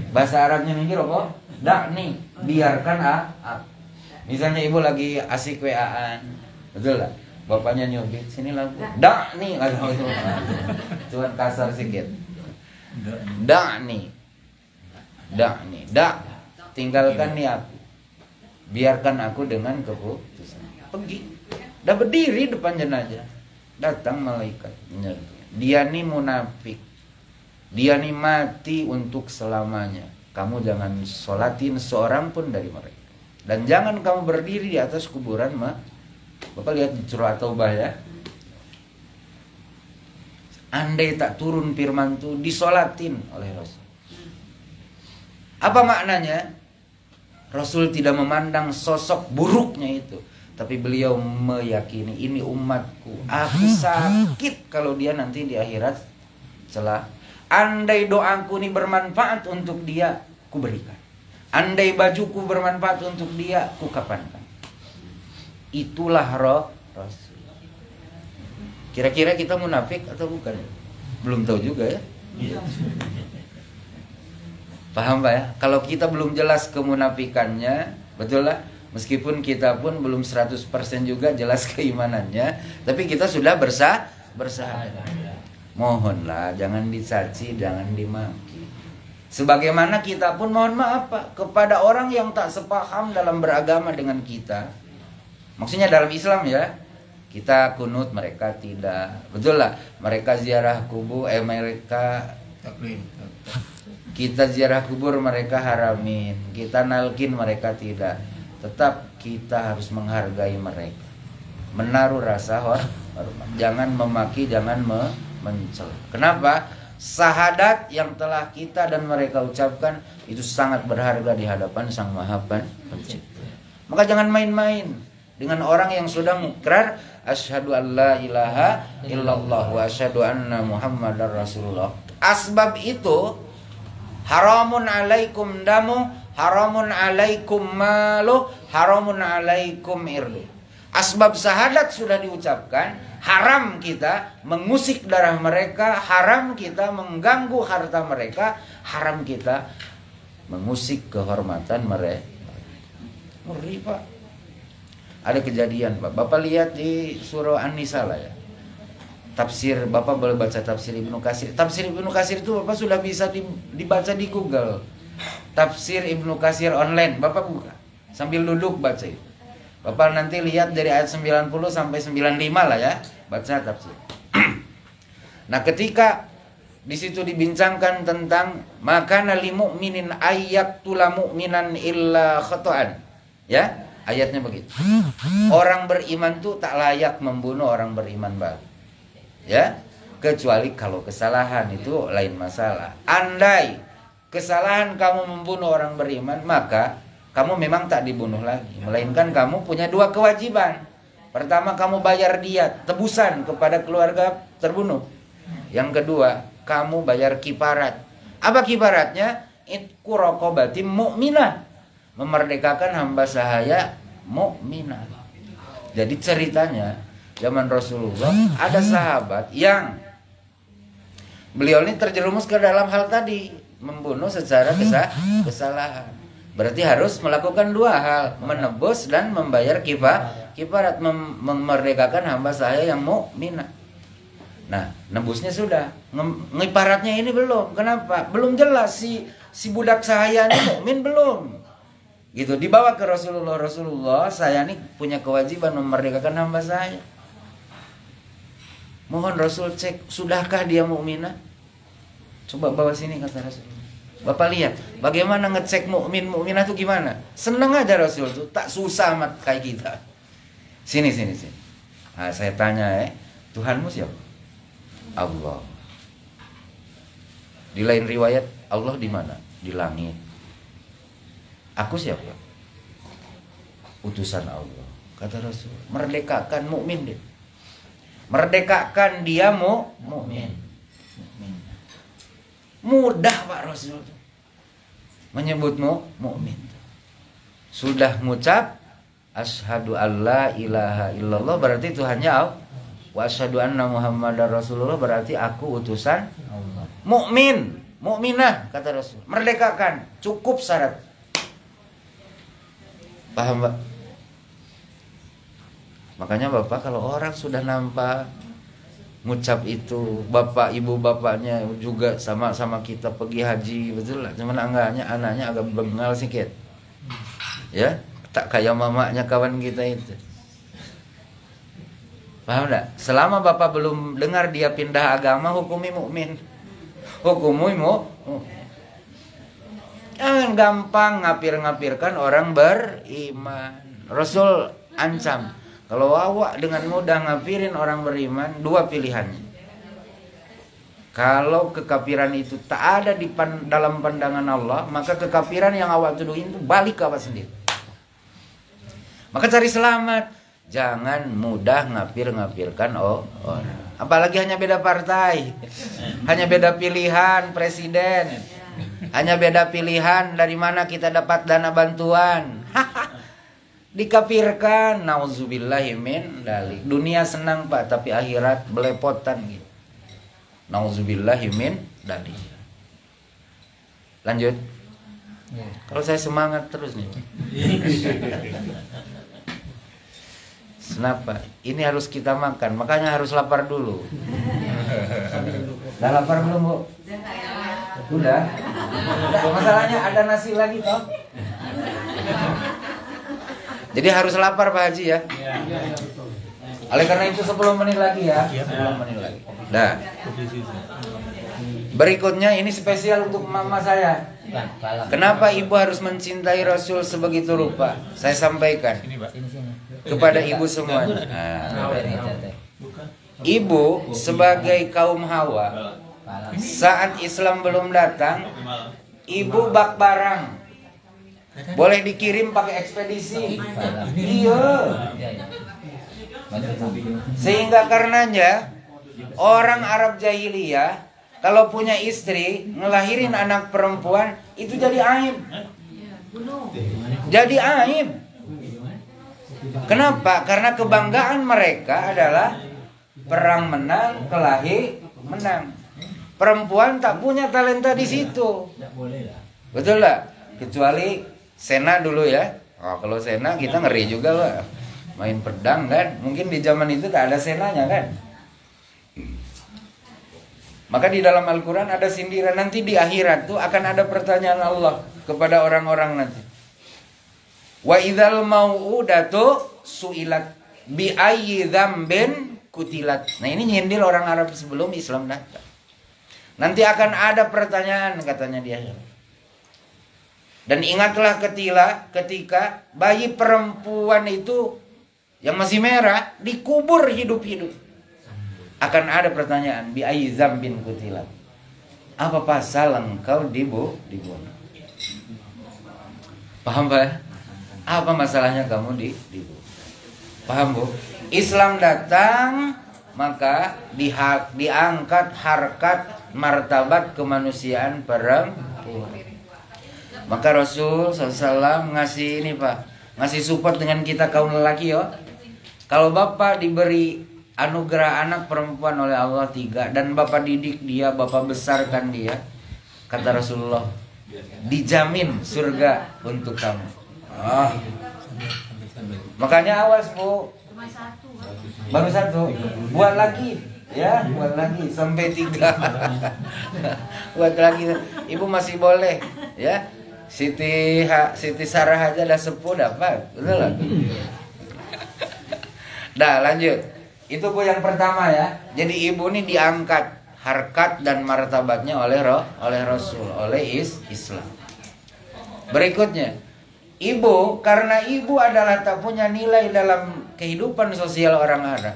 Bahasa Arabnya minggir apa? Dakni, biarkan Misalnya ibu lagi asik WA-an. Betul lah. Bapaknya nyubit, sini lagu. Dakni, cuman kasar sedikit. Dakni. Tinggalkan nih aku. Biarkan aku dengan keputusan. Pergi. Dah berdiri depan jenazah. Datang malaikat. Dia nih munafik. Dia nih mati untuk selamanya. Kamu jangan sholatin seorang pun dari mereka. Dan jangan kamu berdiri di atas kuburan Bapak lihat di surah Taubah ya. Andai tak turun firman itu disolatin oleh Rasul. Apa maknanya? Rasul tidak memandang sosok buruknya itu, tapi beliau meyakini ini umatku. Aku sakit kalau dia nanti di akhirat celah. Andai doaku ini bermanfaat untuk dia, ku berikan. Andai bajuku bermanfaat untuk dia, ku kapankan. Itulah Rasul. Kira-kira kita munafik atau bukan? Belum tahu juga ya. Paham Pak ya? Kalau kita belum jelas kemunafikannya, betul lah. Meskipun kita pun belum 100% juga jelas keimanannya, tapi kita sudah bersahadat. Mohonlah jangan dicaci, jangan dimaki. Sebagaimana kita pun mohon maaf Pak kepada orang yang tak sepaham dalam beragama dengan kita. Maksudnya dalam Islam ya. Kita kunut, mereka tidak. Betul lah. Mereka ziarah kubur, mereka taklim. kita ziarah kubur, mereka haramin. Kita nalkin, mereka tidak. Tetap kita harus menghargai mereka. Menaruh rasa hormat. Jangan memaki, jangan mencela. Kenapa? Syahadat yang telah kita dan mereka ucapkan itu sangat berharga di hadapan Sang Maha Pencipta. Maka jangan main-main dengan orang yang sudah mukrar asyhadu alla ilaha illallah wa asyhadu anna muhammadar rasulullah. Asbab itu haramun alaikum damu, haramun alaikum malu, haramun alaikum irdu. Asbab syahadat sudah diucapkan, haram kita mengusik darah mereka, haram kita mengganggu harta mereka, haram kita mengusik kehormatan mereka. Ngeri Pak. Ada kejadian Pak. Bapak lihat di surah An-Nisa lah ya. Tafsir, Bapak boleh baca tafsir Ibnu Katsir. Tafsir Ibnu Katsir itu Bapak sudah bisa dibaca di Google. Tafsir Ibnu Katsir online, Bapak buka. Sambil duduk baca itu. Bapak nanti lihat dari ayat 90 sampai 95 lah ya. Baca tafsir. Nah, ketika di situ dibincangkan tentang maka nali mu'minin ayyaqtula mu'minan illa khata'an. Ya, ayatnya begitu. Orang beriman tuh tak layak membunuh orang beriman baru. Ya, kecuali kalau kesalahan, itu lain masalah. Andai kesalahan kamu membunuh orang beriman, maka kamu memang tak dibunuh lagi, melainkan kamu punya dua kewajiban. Pertama, kamu bayar diat, tebusan kepada keluarga terbunuh. Yang kedua, kamu bayar kifarat. Apa kifaratnya? Itqu raqabatin mu'minah, memerdekakan hamba sahaya mukminah. Jadi ceritanya zaman Rasulullah ada sahabat yang beliau ini terjerumus ke dalam hal tadi, membunuh secara kesalahan. Berarti harus melakukan dua hal, menebus dan membayar kifarat, memerdekakan hamba sahaya yang mukminah. Nah, nebusnya sudah, ngiparatnya ini belum. Kenapa? Belum jelas si budak sahaya ini mukmin belum. Gitu, dibawa ke Rasulullah. Rasulullah, saya ini punya kewajiban memerdekakan hamba saya. Mohon Rasul cek, sudahkah dia mukminah? Coba bawa sini, kata Rasul. Bapak lihat, bagaimana ngecek mukminah itu gimana? Seneng aja Rasul tuh, tak susah amat kayak kita. Sini. Nah, saya tanya Tuhanmu siapa? Allah. Di lain riwayat, Allah di mana? Di langit. Aku siapa? Utusan Allah. Kata Rasul, merdekakan mukmin deh. Merdekakan dia mukmin. Mudah Pak Rasul menyebutmu mukmin. Sudah ngucap asyhadu alla ilaha illallah, berarti Tuhannya Allah. Wa asyhadu anna muhammadar rasulullah, berarti aku utusan Allah. Mukmin, mukminah, kata Rasul. Merdekakan, cukup syarat. Paham Pak? Makanya Bapak kalau orang sudah nampak ngucap itu, bapak ibu bapaknya juga sama kita pergi haji, betul lah. Cuman anaknya agak bengal sedikit. Ya, tak kayak mamanya kawan kita itu. Paham enggak? Selama Bapak belum dengar dia pindah agama, hukumi mukmin. Hukumi mukmin. Jangan gampang ngapir-ngapirkan orang beriman. Rasul ancam, kalau awak dengan mudah ngafirin orang beriman, dua pilihannya. Kalau kekafiran itu tak ada dalam pandangan Allah, maka kekafiran yang awak tuduhin itu balik ke awak sendiri. Maka cari selamat. Jangan mudah ngapir-ngapirkan orang. Apalagi hanya beda partai, hanya beda pilihan presiden, hanya beda pilihan dari mana kita dapat dana bantuan. Dikafirkan, nauzubillahi min dalik. Dunia senang Pak, tapi akhirat belepotan gitu. Nauzubillahi min dalik. Lanjut. Kalau saya semangat terus nih. Kenapa? Ini harus kita makan, makanya harus lapar dulu. Udah lapar belum, Bu? Udah. Masalahnya ada nasi lagi toh. Jadi harus lapar Pak Haji ya. Oleh karena itu 10 menit lagi ya. 10 menit lagi. Nah. Berikutnya ini spesial untuk mama saya. Kenapa ibu harus mencintai Rasul sebegitu rupa? Saya sampaikan kepada ibu semua. Ibu sebagai kaum Hawa, saat Islam belum datang, ibu bak barang. Boleh dikirim pakai ekspedisi. Iya. Sehingga karenanya orang Arab jahiliyah kalau punya istri ngelahirin anak perempuan itu jadi aib. Jadi aib. Kenapa? Karena kebanggaan mereka adalah perang menang, kelahi menang. Perempuan tak punya talenta di situ. Betul lah. Kecuali Sena dulu ya. Oh, kalau Sena kita ngeri juga lah. Main pedang kan. Mungkin di zaman itu tak ada Senanya kan. Maka di dalam Al-Quran ada sindiran. Nanti di akhirat tuh akan ada pertanyaan Allah kepada orang-orang nanti. Wa idzal mau'udatu su'ilat bi ayyi dzambin kutilat. Nah ini nyindir orang Arab sebelum Islam datang. Nanti akan ada pertanyaan katanya di akhirat. Dan ingatlah ketika bayi perempuan itu yang masih merah dikubur hidup-hidup. Akan ada pertanyaan bi ayyi dzambin kutilat. Apa pasal engkau dibunuh? Paham Pak? Apa masalahnya kamu dibunuh? Paham Bu? Islam datang maka diangkat harkat martabat kemanusiaan perempuan. Maka Rasul SAW ngasih ini Pak, ngasih support dengan kita kaum lelaki yo. Kalau Bapak diberi anugerah anak perempuan oleh Allah 3 dan Bapak didik dia, Bapak besarkan dia, kata Rasulullah, dijamin surga untuk kamu. Oh. Makanya awas Bu, baru 1, buat lagi ya, buat lagi sampai 3. Buat lagi, Ibu masih boleh ya. Siti Sarah aja ada 10 dapat, betul lah. Dah lanjut. Itu Bu yang pertama ya. Jadi ibu ini diangkat harkat dan martabatnya oleh Rasul, oleh Islam. Berikutnya, ibu karena ibu adalah tak punya nilai dalam kehidupan sosial orang Arab.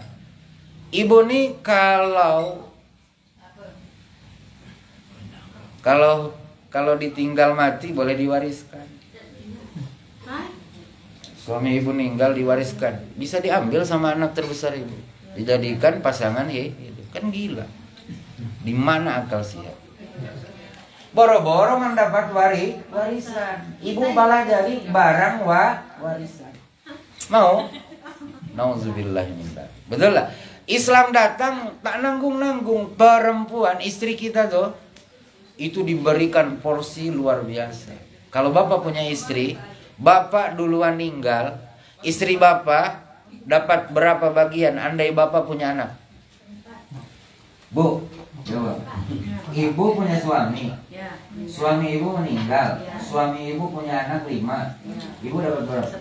Ibu nih kalau ditinggal mati boleh diwariskan. Suami ibu meninggal diwariskan, bisa diambil sama anak terbesar ibu, dijadikan pasangan hidup. Kan gila. Di mana akal siap? Boro-boro mendapat warisan. Ibu malah jadi barang warisan. Mau? Nauzubillah min dzalik. Betul lah. Islam datang tak nanggung-nanggung. Perempuan istri kita tuh itu diberikan porsi luar biasa. Kalau Bapak punya istri, Bapak duluan meninggal, istri Bapak dapat berapa bagian andai Bapak punya anak? Bu, coba. Ibu punya suami. Suami ibu meninggal. Suami ibu punya anak 5. Ibu dapat berapa?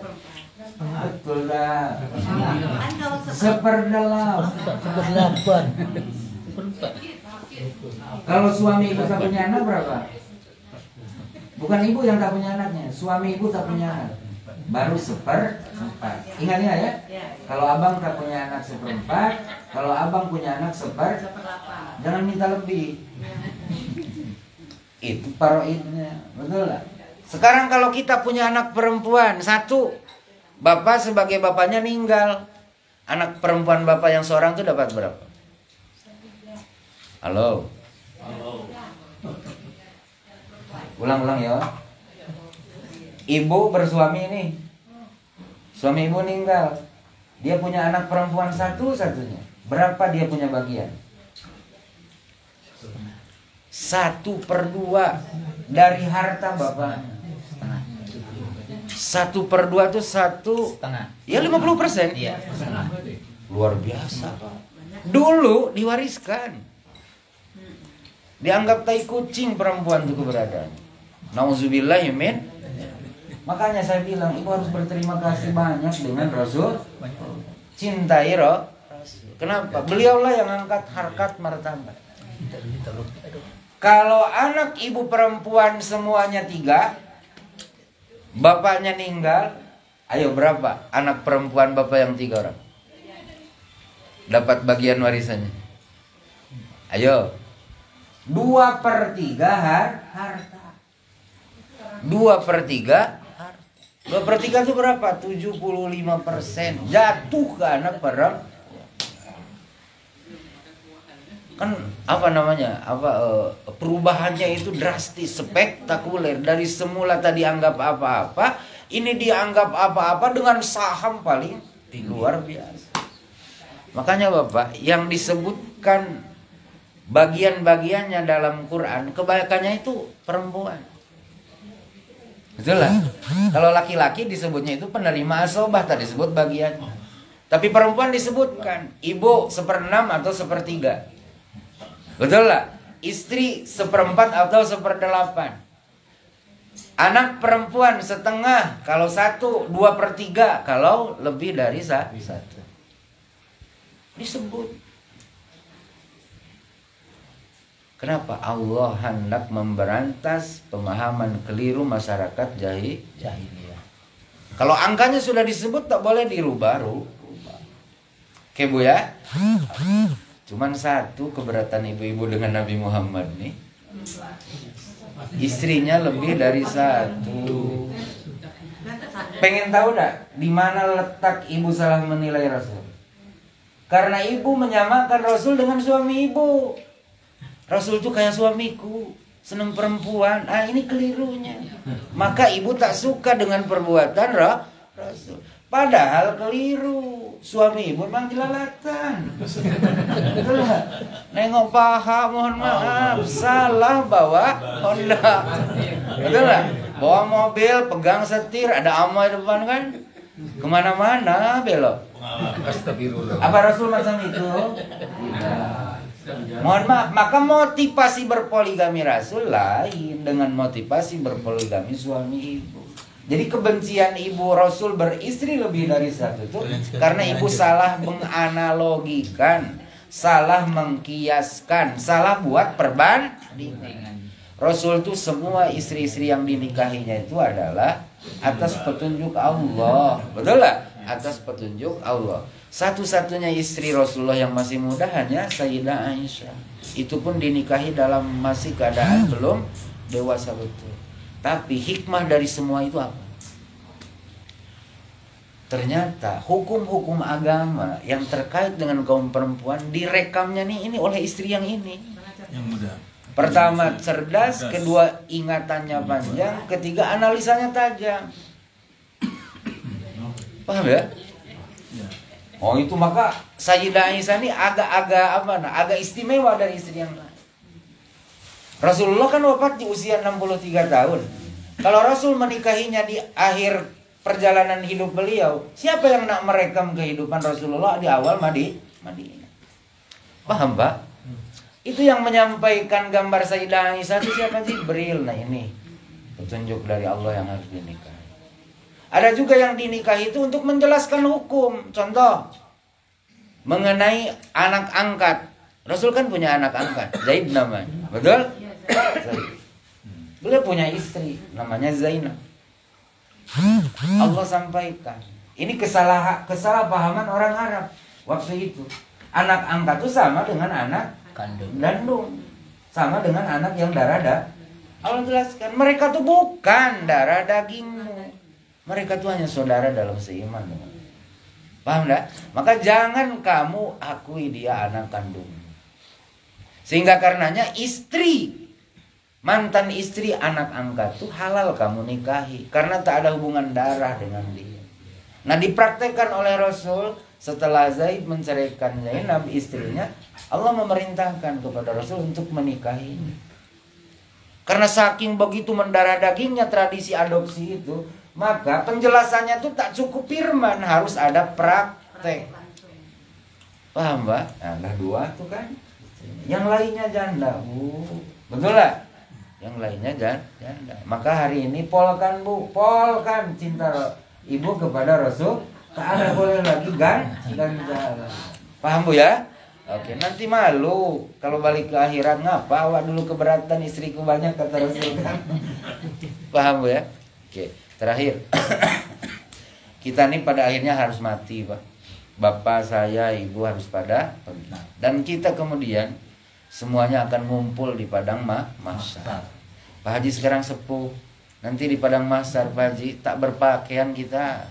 Betul dah. 1/8. Kalau suami ibu tak punya anak berapa? Bukan ibu yang tak punya anaknya, suami ibu tak punya anak, baru 1/4. Ingatnya ya, kalau abang tak punya anak 1/4, kalau abang punya anak 1/8, jangan minta lebih. Itu paroidnya, betul lah. Sekarang kalau kita punya anak perempuan 1, bapak sebagai bapaknya meninggal, anak perempuan bapak yang seorang itu dapat berapa? Halo. Ulang-ulang ya. Ibu bersuami nih. Suami ibu meninggal. Dia punya anak perempuan satu-satunya. Berapa dia punya bagian? 1/2 dari harta bapaknya. 1/2 itu 1/2. Ya 50%. Iya. Luar biasa. Dulu diwariskan. Dianggap tai kucing perempuan itu keberadaan. Nauzubillah min. Makanya saya bilang ibu harus berterima kasih banyak dengan Rasul. Cintai Rasul. Kenapa? Beliaulah yang angkat harkat martabat. Kalau anak ibu perempuan semuanya 3, bapaknya meninggal, ayo berapa anak perempuan bapak yang 3 orang dapat bagian warisannya? Ayo, 2/3 harta. 2/3 harta. 2/3 itu berapa? 75% jatuh ke anak perempuan. Kan perubahannya itu drastis, spektakuler. Dari semula tadi anggap apa-apa, ini dianggap apa-apa dengan saham paling luar biasa. Makanya Bapak, yang disebutkan bagian-bagiannya dalam Quran, kebanyakannya itu perempuan. Betul lah. Kalau laki-laki disebutnya itu penerima asobah, tadi disebut bagiannya. Tapi perempuan disebutkan ibu 1/6 atau 1/3. Betul lah. Istri 1/4 atau 1/8. Anak perempuan setengah kalau 1, 2/3 kalau lebih dari 1. Disebut. Kenapa? Allah hendak memberantas pemahaman keliru masyarakat jahiliyah. Kalau angkanya sudah disebut tak boleh dirubah. Oke Bu ya. Cuman satu keberatan ibu-ibu dengan Nabi Muhammad nih, istrinya lebih dari 1. Pengen tahu dak di mana letak ibu salah menilai Rasul? Karena ibu menyamakan Rasul dengan suami ibu. Rasul itu kayak suamiku, seneng perempuan. Ini kelirunya. Maka ibu tak suka dengan perbuatan Rasul. Padahal keliru. Suami ibu memang jelalatan. Betul gak? Nengok paha, mohon maaf, salah bawa Honda. Betul gak? Bawa mobil, pegang setir, ada amoy depan kan? Kemana-mana belok. Apa Rasul macam itu? Tidak. Mohon maaf, maka motivasi berpoligami Rasul lain dengan motivasi berpoligami suami ibu. Jadi kebencian ibu Rasul beristri lebih dari 1 itu karena ibu salah menganalogikan, salah mengkiaskan, salah buat perbandingan. Rasul itu semua istri-istri yang dinikahinya itu adalah atas petunjuk Allah. Betul lah? Atas petunjuk Allah. Satu-satunya istri Rasulullah yang masih muda hanya Sayyidah Aisyah. Itu pun dinikahi dalam masih keadaan belum dewasa betul. Tapi hikmah dari semua itu apa? Ternyata hukum-hukum agama yang terkait dengan kaum perempuan direkamnya ini oleh istri yang ini. Yang muda. Pertama cerdas, kedua ingatannya panjang, ketiga analisanya tajam. Paham ya? Oh itu maka Sayyidah Aisyah ini agak istimewa dari istri yang lain. Rasulullah kan wafat di usia 63 tahun. Kalau Rasul menikahinya di akhir perjalanan hidup beliau, siapa yang nak merekam kehidupan Rasulullah di awal Madinah? Paham Pak? Itu yang menyampaikan gambar Sayyidah Aisyah itu siapa? Jibril. Nah ini petunjuk dari Allah yang harus dinikahi. Ada juga yang dinikahi itu untuk menjelaskan hukum. Contoh mengenai anak angkat. Rasul kan punya anak angkat, Zaid namanya. Betul? Beliau punya istri namanya Zainab. Allah sampaikan ini kesalahpahaman orang Arab waktu itu. Anak angkat itu sama dengan anak kandung, sama dengan anak yang darah. Allah jelaskan mereka tuh bukan darah dagingmu, mereka tuh hanya saudara dalam seiman. Paham enggak? Maka jangan kamu akui dia anak kandung. Sehingga karenanya mantan istri anak angkat itu halal kamu nikahi karena tak ada hubungan darah dengan dia. Nah dipraktekkan oleh Rasul setelah Zaid menceraikan Zainab istrinya, Allah memerintahkan kepada Rasul untuk menikahinya. Karena saking begitu mendarah dagingnya tradisi adopsi itu, maka penjelasannya itu tak cukup firman, harus ada praktek. Paham Mbak? Nah, ada 2 tuh kan. yang lainnya janda, Bu. Betul lah? Yang lainnya janda. Maka hari ini polkan, Bu, polkan cinta ibu kepada Rasul. Tak ada boleh lagi ganda. Paham, Bu ya? Oke, nanti malu kalau balik ke akhirat, ngapa awak dulu keberatan istriku banyak, kata Rasul kan. Paham, Bu ya? Oke, terakhir. Kita nih pada akhirnya harus mati, Pak. Bapak, saya, ibu harus pada pergi. Dan kita kemudian semuanya akan ngumpul di padang mahsyar. Pak Haji sekarang sepuh, nanti di padang mahsyar Pak Haji tak berpakaian kita.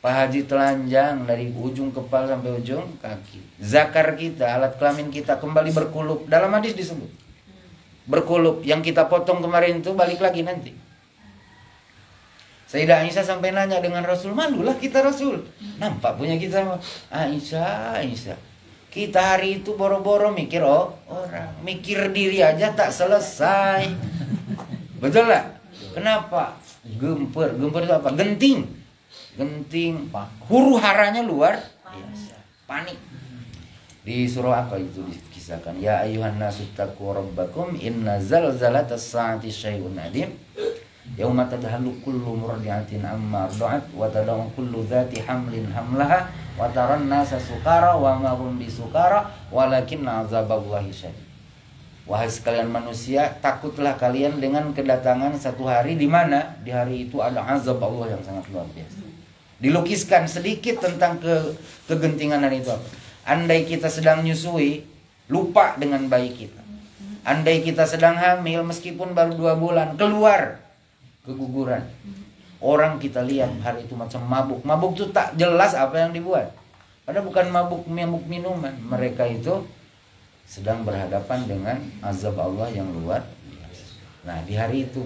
Pak Haji telanjang dari ujung kepala sampai ujung kaki. Zakar kita, alat kelamin kita kembali berkulup. Dalam hadis disebut berkulup. Yang kita potong kemarin itu balik lagi nanti. Sayyidah Aisyah sampai nanya dengan Rasul, malulah kita Rasul. Nampak punya kita Aisyah. Kita hari itu boro-boro mikir orang, mikir diri aja tak selesai. Betul lah? Kenapa? Gemper itu apa? Genting. Huru haranya luar biasa. Panik. Di surah apa itu dikisahkan? Ya ayuhan nasu taqu rabbakum inna zalzalatas saati syai'un adim. Yauma tadhalu kullu murdi'atin amma arda'at wa tad'u kullu dzati hamlin hamlaha wa taran nasa sukara wa ma hum bisukara walakinna azaballahi syadid. Wahai sekalian manusia, takutlah kalian dengan kedatangan satu hari di mana di hari itu ada azab Allah yang sangat luar biasa. Dilukiskan sedikit tentang kegentingan hari itu apa? Andai kita sedang nyusui, lupa dengan bayi kita. Andai kita sedang hamil meskipun baru 2 bulan, keluar keguguran. Orang kita lihat hari itu macam mabuk. Mabuk itu tak jelas apa yang dibuat. Padahal bukan mabuk minuman. Mereka itu sedang berhadapan dengan azab Allah yang luar biasa. Nah, di hari itu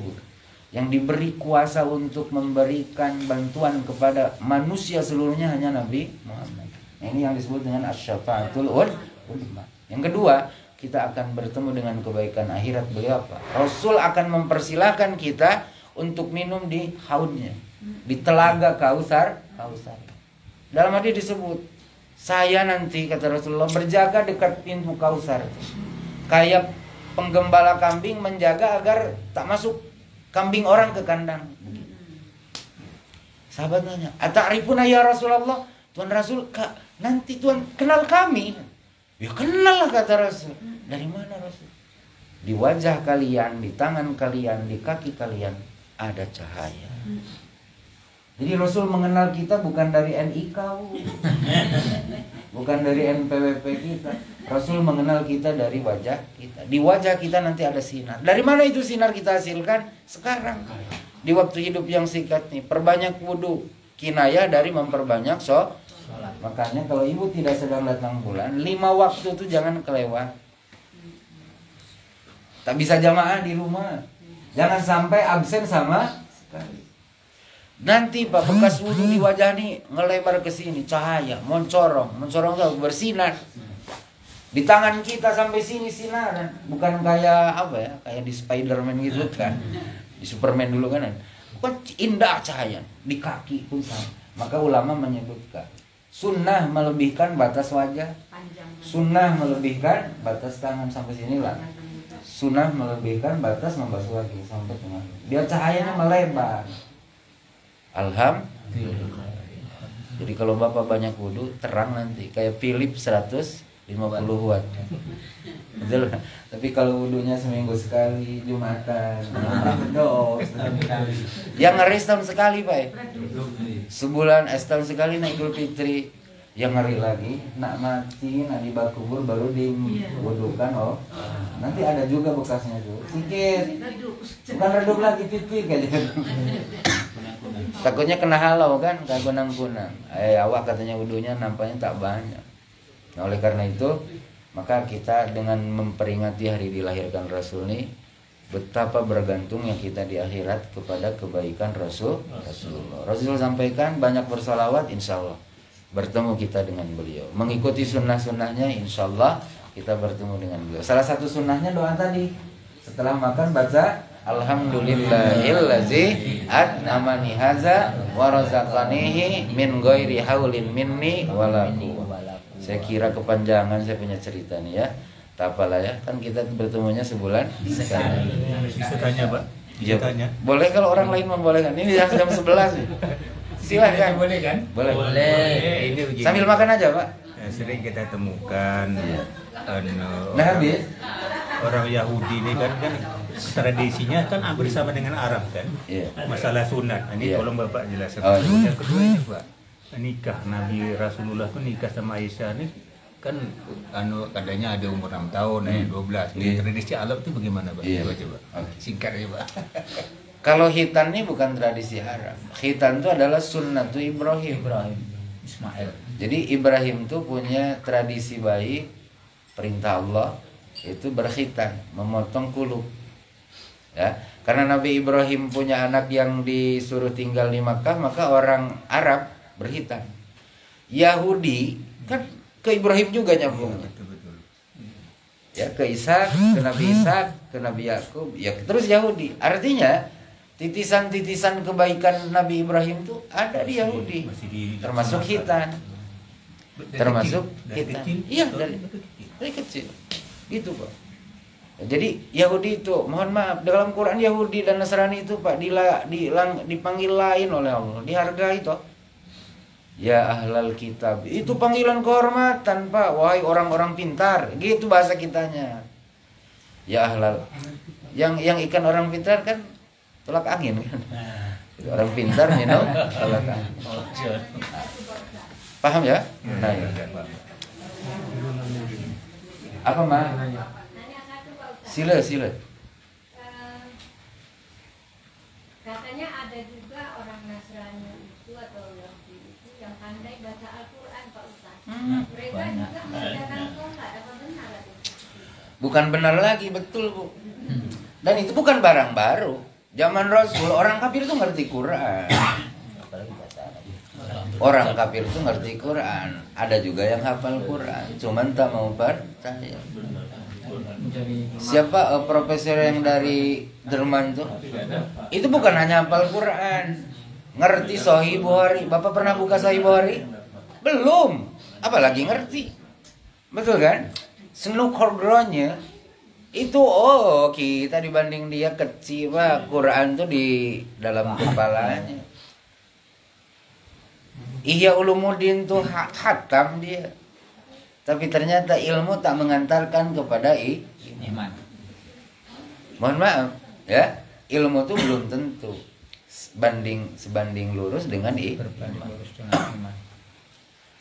yang diberi kuasa untuk memberikan bantuan kepada manusia seluruhnya hanya Nabi Muhammad. Nah, ini yang disebut dengan asy-syafa'atul uzma. Yang kedua, kita akan bertemu dengan kebaikan akhirat beliau apa? Rasul akan mempersilahkan kita untuk minum di haudnya, di telaga Kausar. Dalam hadis disebut, saya nanti kata Rasulullah berjaga dekat pintu Kausar, kayak penggembala kambing menjaga agar tak masuk kambing orang ke kandang. Sahabat nanya, "Ata'rifuna ya Rasulullah?" Tuan Rasul, nanti Tuhan kenal kami? Ya kenal lah kata Rasul. Dari mana Rasul? Di wajah kalian, di tangan kalian, di kaki kalian ada cahaya. Jadi Rasul mengenal kita bukan dari NIK, bukan dari NPWP kita. Rasul mengenal kita dari wajah kita. Di wajah kita nanti ada sinar. Dari mana itu sinar kita hasilkan? Sekarang. Di waktu hidup yang singkat nih, perbanyak wudu. Kinayah dari memperbanyak sholat. Makanya kalau ibu tidak sedang datang bulan, 5 waktu itu jangan kelewat. Tak bisa jamaah di rumah. Jangan sampai absen sama sekali. Nanti Pak, bekas wudhu di wajah nih ngelebar ke sini, cahaya, mencorong tuh bersinar. Di tangan kita sampai sini sinaran, bukan kayak apa ya, kayak di Spiderman gitu kan, di Superman dulu kan, bukan indah cahaya. Di kaki pun sama. Maka ulama menyebutkan sunnah melebihkan batas wajah, sunnah melebihkan batas tangan sampai sini lah. Sunnah melebihkan batas membasuh kaki sampai tengah. Biar cahayanya melebar. Alhamdulillah. Jadi kalau Bapak banyak wudhu, terang nanti kayak Philips 150 watt. Betul. Tapi kalau wudhunya seminggu sekali, Jumatan, yang ngeri setahun sekali Pak. Sebulan setahun sekali naik Idul Fitri. Yang ngeri lagi, nak mati, nak dibakubur baru diwudukan. Nanti ada juga bekasnya tuh. Sikit. Bukan redup lagi titik aja. Takutnya kena halau kan, kayak kunang-kunang. Awak katanya wudunya nampaknya tak banyak. Nah, oleh karena itu, maka kita dengan memperingati hari dilahirkan Rasul ini, betapa bergantungnya kita di akhirat kepada kebaikan Rasulullah. Rasul sampaikan banyak bersalawat, insya Allah bertemu kita dengan beliau. Mengikuti sunnah-sunnahnya, insya Allah kita bertemu dengan beliau. Salah satu sunnahnya doa tadi, setelah makan baca Alhamdulillahillazi at'amani haza wa razaqanihi min ghairi haulin minni wala quwwah. Saya kira kepanjangan saya punya cerita nih ya. Tak apalah ya, kan kita bertemunya sebulan sekali. Bisa tanya, Pak? Ya, Bisa tanya. boleh kalau orang lain membolehkan. Ini jam 11 nih. Silakan. Boleh kan? Boleh. Ini begini. Sambil makan aja, Pak. Sering kita temukan Nah, habis. orang Yahudi ini kan tradisinya kan hampir sama dengan Arab kan. Iya. Masalah sunat. Ini Iya. tolong Bapak jelaskan. Oh, iya. Yang kedua ini, Pak, nikah Nabi Rasulullah pun nikah sama Aisyah ini kan katanya ada umur 6 tahun, 12. Di Iya. tradisi Arab itu bagaimana, Pak? Iya. Coba. Oke. Singkat ya, Pak. Kalau khitan ini bukan tradisi Arab. Khitan itu adalah sunnatu Ibrahim. Ismail. Jadi Ibrahim tuh punya tradisi baik, perintah Allah itu berkhitan, memotong kuluk. Ya, karena Nabi Ibrahim punya anak yang disuruh tinggal di Makkah, maka orang Arab berkhitan. Yahudi kan ke Ibrahim juga nyambungnya. Betul. Ya, ke Ishak, ke Nabi Ishak, ke Nabi Yakub, ya terus Yahudi. Artinya titisan-titisan kebaikan Nabi Ibrahim tuh ada di Yahudi, termasuk khitan. Termasuk khitan. Iya, dari kecil. Gitu, Pak. Jadi Yahudi itu, mohon maaf, dalam Quran Yahudi dan Nasrani itu, Pak, dipanggil lain oleh Allah, dihargai toh. Ya ahlal kitab, itu panggilan kehormatan, Pak. Wahai orang-orang pintar, gitu bahasa kitanya. Ya ahlal, yang ikan orang pintar kan tolak angin kan. Orang pintar minum tolak angin. Paham ya? Nah, ya. Apa, Ma? Sila. Katanya ada juga orang Nasrani itu atau Yahudi itu yang pandai baca Al-Quran, Pak Ustaz. Mereka juga mengerjakan sholat, apa benar itu? Bukan benar lagi, betul, Bu. Dan itu bukan barang baru. Zaman Rasul orang kafir itu ngerti Quran. Orang kafir itu ngerti Quran. Ada juga yang hafal Quran, cuman tak mau percaya. Siapa profesor yang dari Jerman tuh? Itu bukan hanya hafal Quran, ngerti Sahih Bukhari. Bapak pernah buka Sahih Bukhari? Belum, apalagi ngerti. Betul kan? Snookergroundnya itu kita dibanding dia kecil, Pak. Quran tuh di dalam kepalanya. Ihya Ulumuddin tuh khatam dia. Tapi ternyata ilmu tak mengantarkan kepada iman. Mohon maaf, ya. Ilmu tuh belum tentu sebanding lurus dengan iman.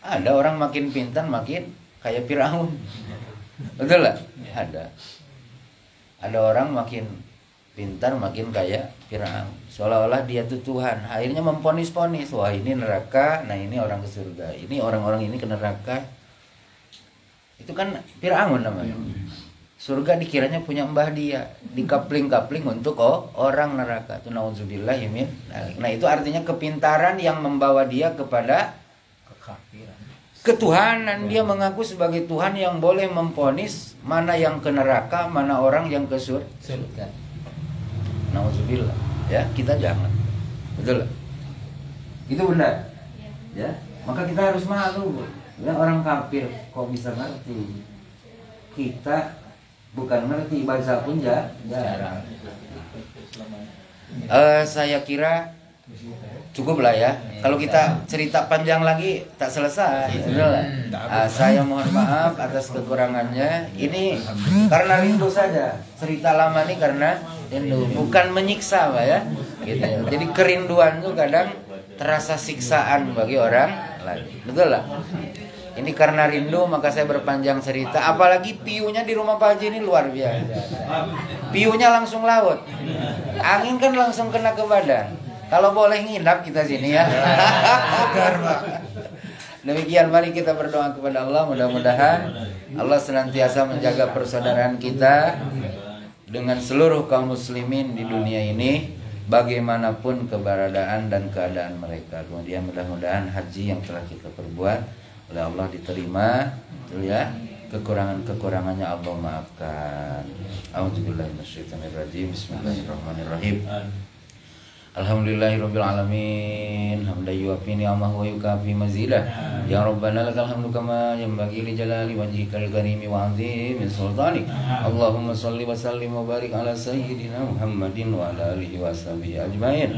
Ada orang makin pintar makin kayak Firaun. Betul lah? Ada orang makin pintar makin kayak Firaun. Seolah-olah dia tuh Tuhan. Akhirnya memponis-ponis, wah ini neraka, nah ini orang ke surga. Ini orang-orang ini ke neraka. Itu kan Firaun namanya. Surga dikiranya punya mbah dia, dikapling-kapling untuk orang neraka. Itu naudzubillah min. Nah, itu artinya kepintaran yang membawa dia kepada ketuhanan. Dia mengaku sebagai Tuhan yang boleh memponis mana yang ke neraka, mana orang yang ke surga. Nauzubillah. Ya, kita jangan. Betul. Itu benar. Ya, maka kita harus malu. Ya, orang kafir kok bisa ngerti. Kita bukan ngerti, baca pun jarang. Saya kira cukup lah ya. Kalau kita cerita panjang lagi tak selesai. Saya mohon maaf atas kekurangannya. Ini karena rindu saja. Cerita lama ini karena rindu, bukan menyiksa, Pak ya. Gitu ya. Jadi kerinduan tuh kadang terasa siksaan bagi orang lain. Betul lah. Ini karena rindu maka saya berpanjang cerita. Apalagi piunya di rumah Pak Haji ini luar biasa. Piunya langsung laut. Angin kan langsung kena ke badan. Kalau boleh nginap kita sini ya. Demikian, mari kita berdoa kepada Allah. Mudah-mudahan Allah senantiasa menjaga persaudaraan kita dengan seluruh kaum muslimin di dunia ini, bagaimanapun keberadaan dan keadaan mereka. Kemudian mudah-mudahan haji yang telah kita perbuat oleh Allah diterima, ya. Kekurangan-kekurangannya Allah maafkan. A'udzubillahi minasyaitonirrajim. Bismillahirrahmanirrahim. Alhamdulillahirabbil alamin hamdan yuwafi ni'amahu wa yukafi mazidah. Ya Rabbana lakal hamdu kama yanbaghi li jalali wajhikal karimi wa 'azimi sultanik. Allahumma shalli wa sallim wa barik ala sayyidina Muhammadin wa ala alihi wa sahbihi ajmain.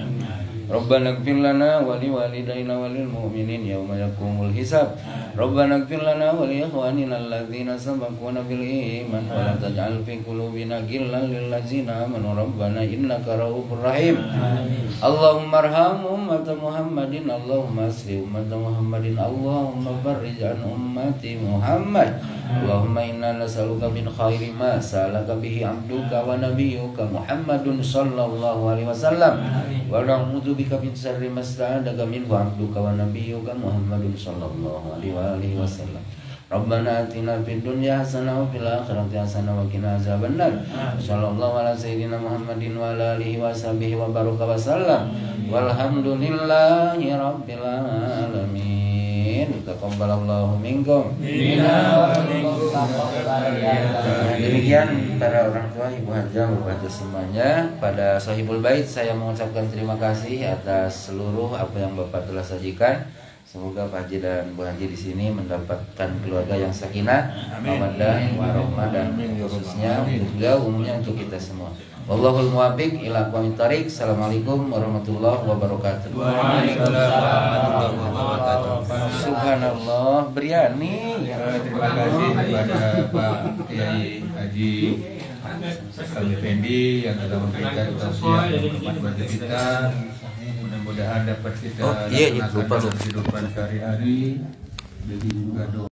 Rabbana ighfir lana wa liwalidayna wa lil mu'minin yawma yaqumul hisab. Rabbana ighfir lana wa li ikhwanina alladzina sabaquna bil iman wa la taj'al fi qulubina ghillan lil ladzina amanu rabbana innaka ra'ufur rahim. Allahumma arham ummat Muhammadin, Allahumma asli ummat Muhammadin, Allahumma farrij an ummati Muhammad. Allahumma inna nas'aluka min khairi ma sa'alaka bihi 'abduka wa nabiyyuka Muhammadun sallallahu alaihi wasallam wa na'udzu bika min syarri ma sta'adaka minhu 'abduka wa nabiyyuka Muhammadun sallallahu alaihi wasallam. Rabbana atina fid dunya hasanah wa fil akhirati hasanah wa qina azabannar. Sallallahu ala sayyidina Muhammadin wa ala alihi wa sahbihi wa baraka wa sallam. Walhamdulillahi rabbil alamin. Taqabbalallahu minkum. Demikian para orang tua, ibu hajah, bapak hajah semuanya. Pada Sahibul Bait saya mengucapkan terima kasih atas seluruh apa yang Bapak telah sajikan. Semoga Pak Haji dan Bu Haji di sini mendapatkan keluarga yang sakinah, mawaddah, warahmah, dan khususnya juga umumnya untuk kita semua. Wallahul muwaffiq ila aqwamit thariq. Assalamualaikum warahmatullahi wabarakatuh. Waalaikumsalam warahmatullahi wabarakatuh. Subhanallah, Briani. Terima kasih kepada Pak Kiai Haji Kami Fendi yang telah memberikan tausiah kepada kita. Mudah-mudahan dapat kita laksanakan dalam kehidupan sehari-hari. Jadi juga doa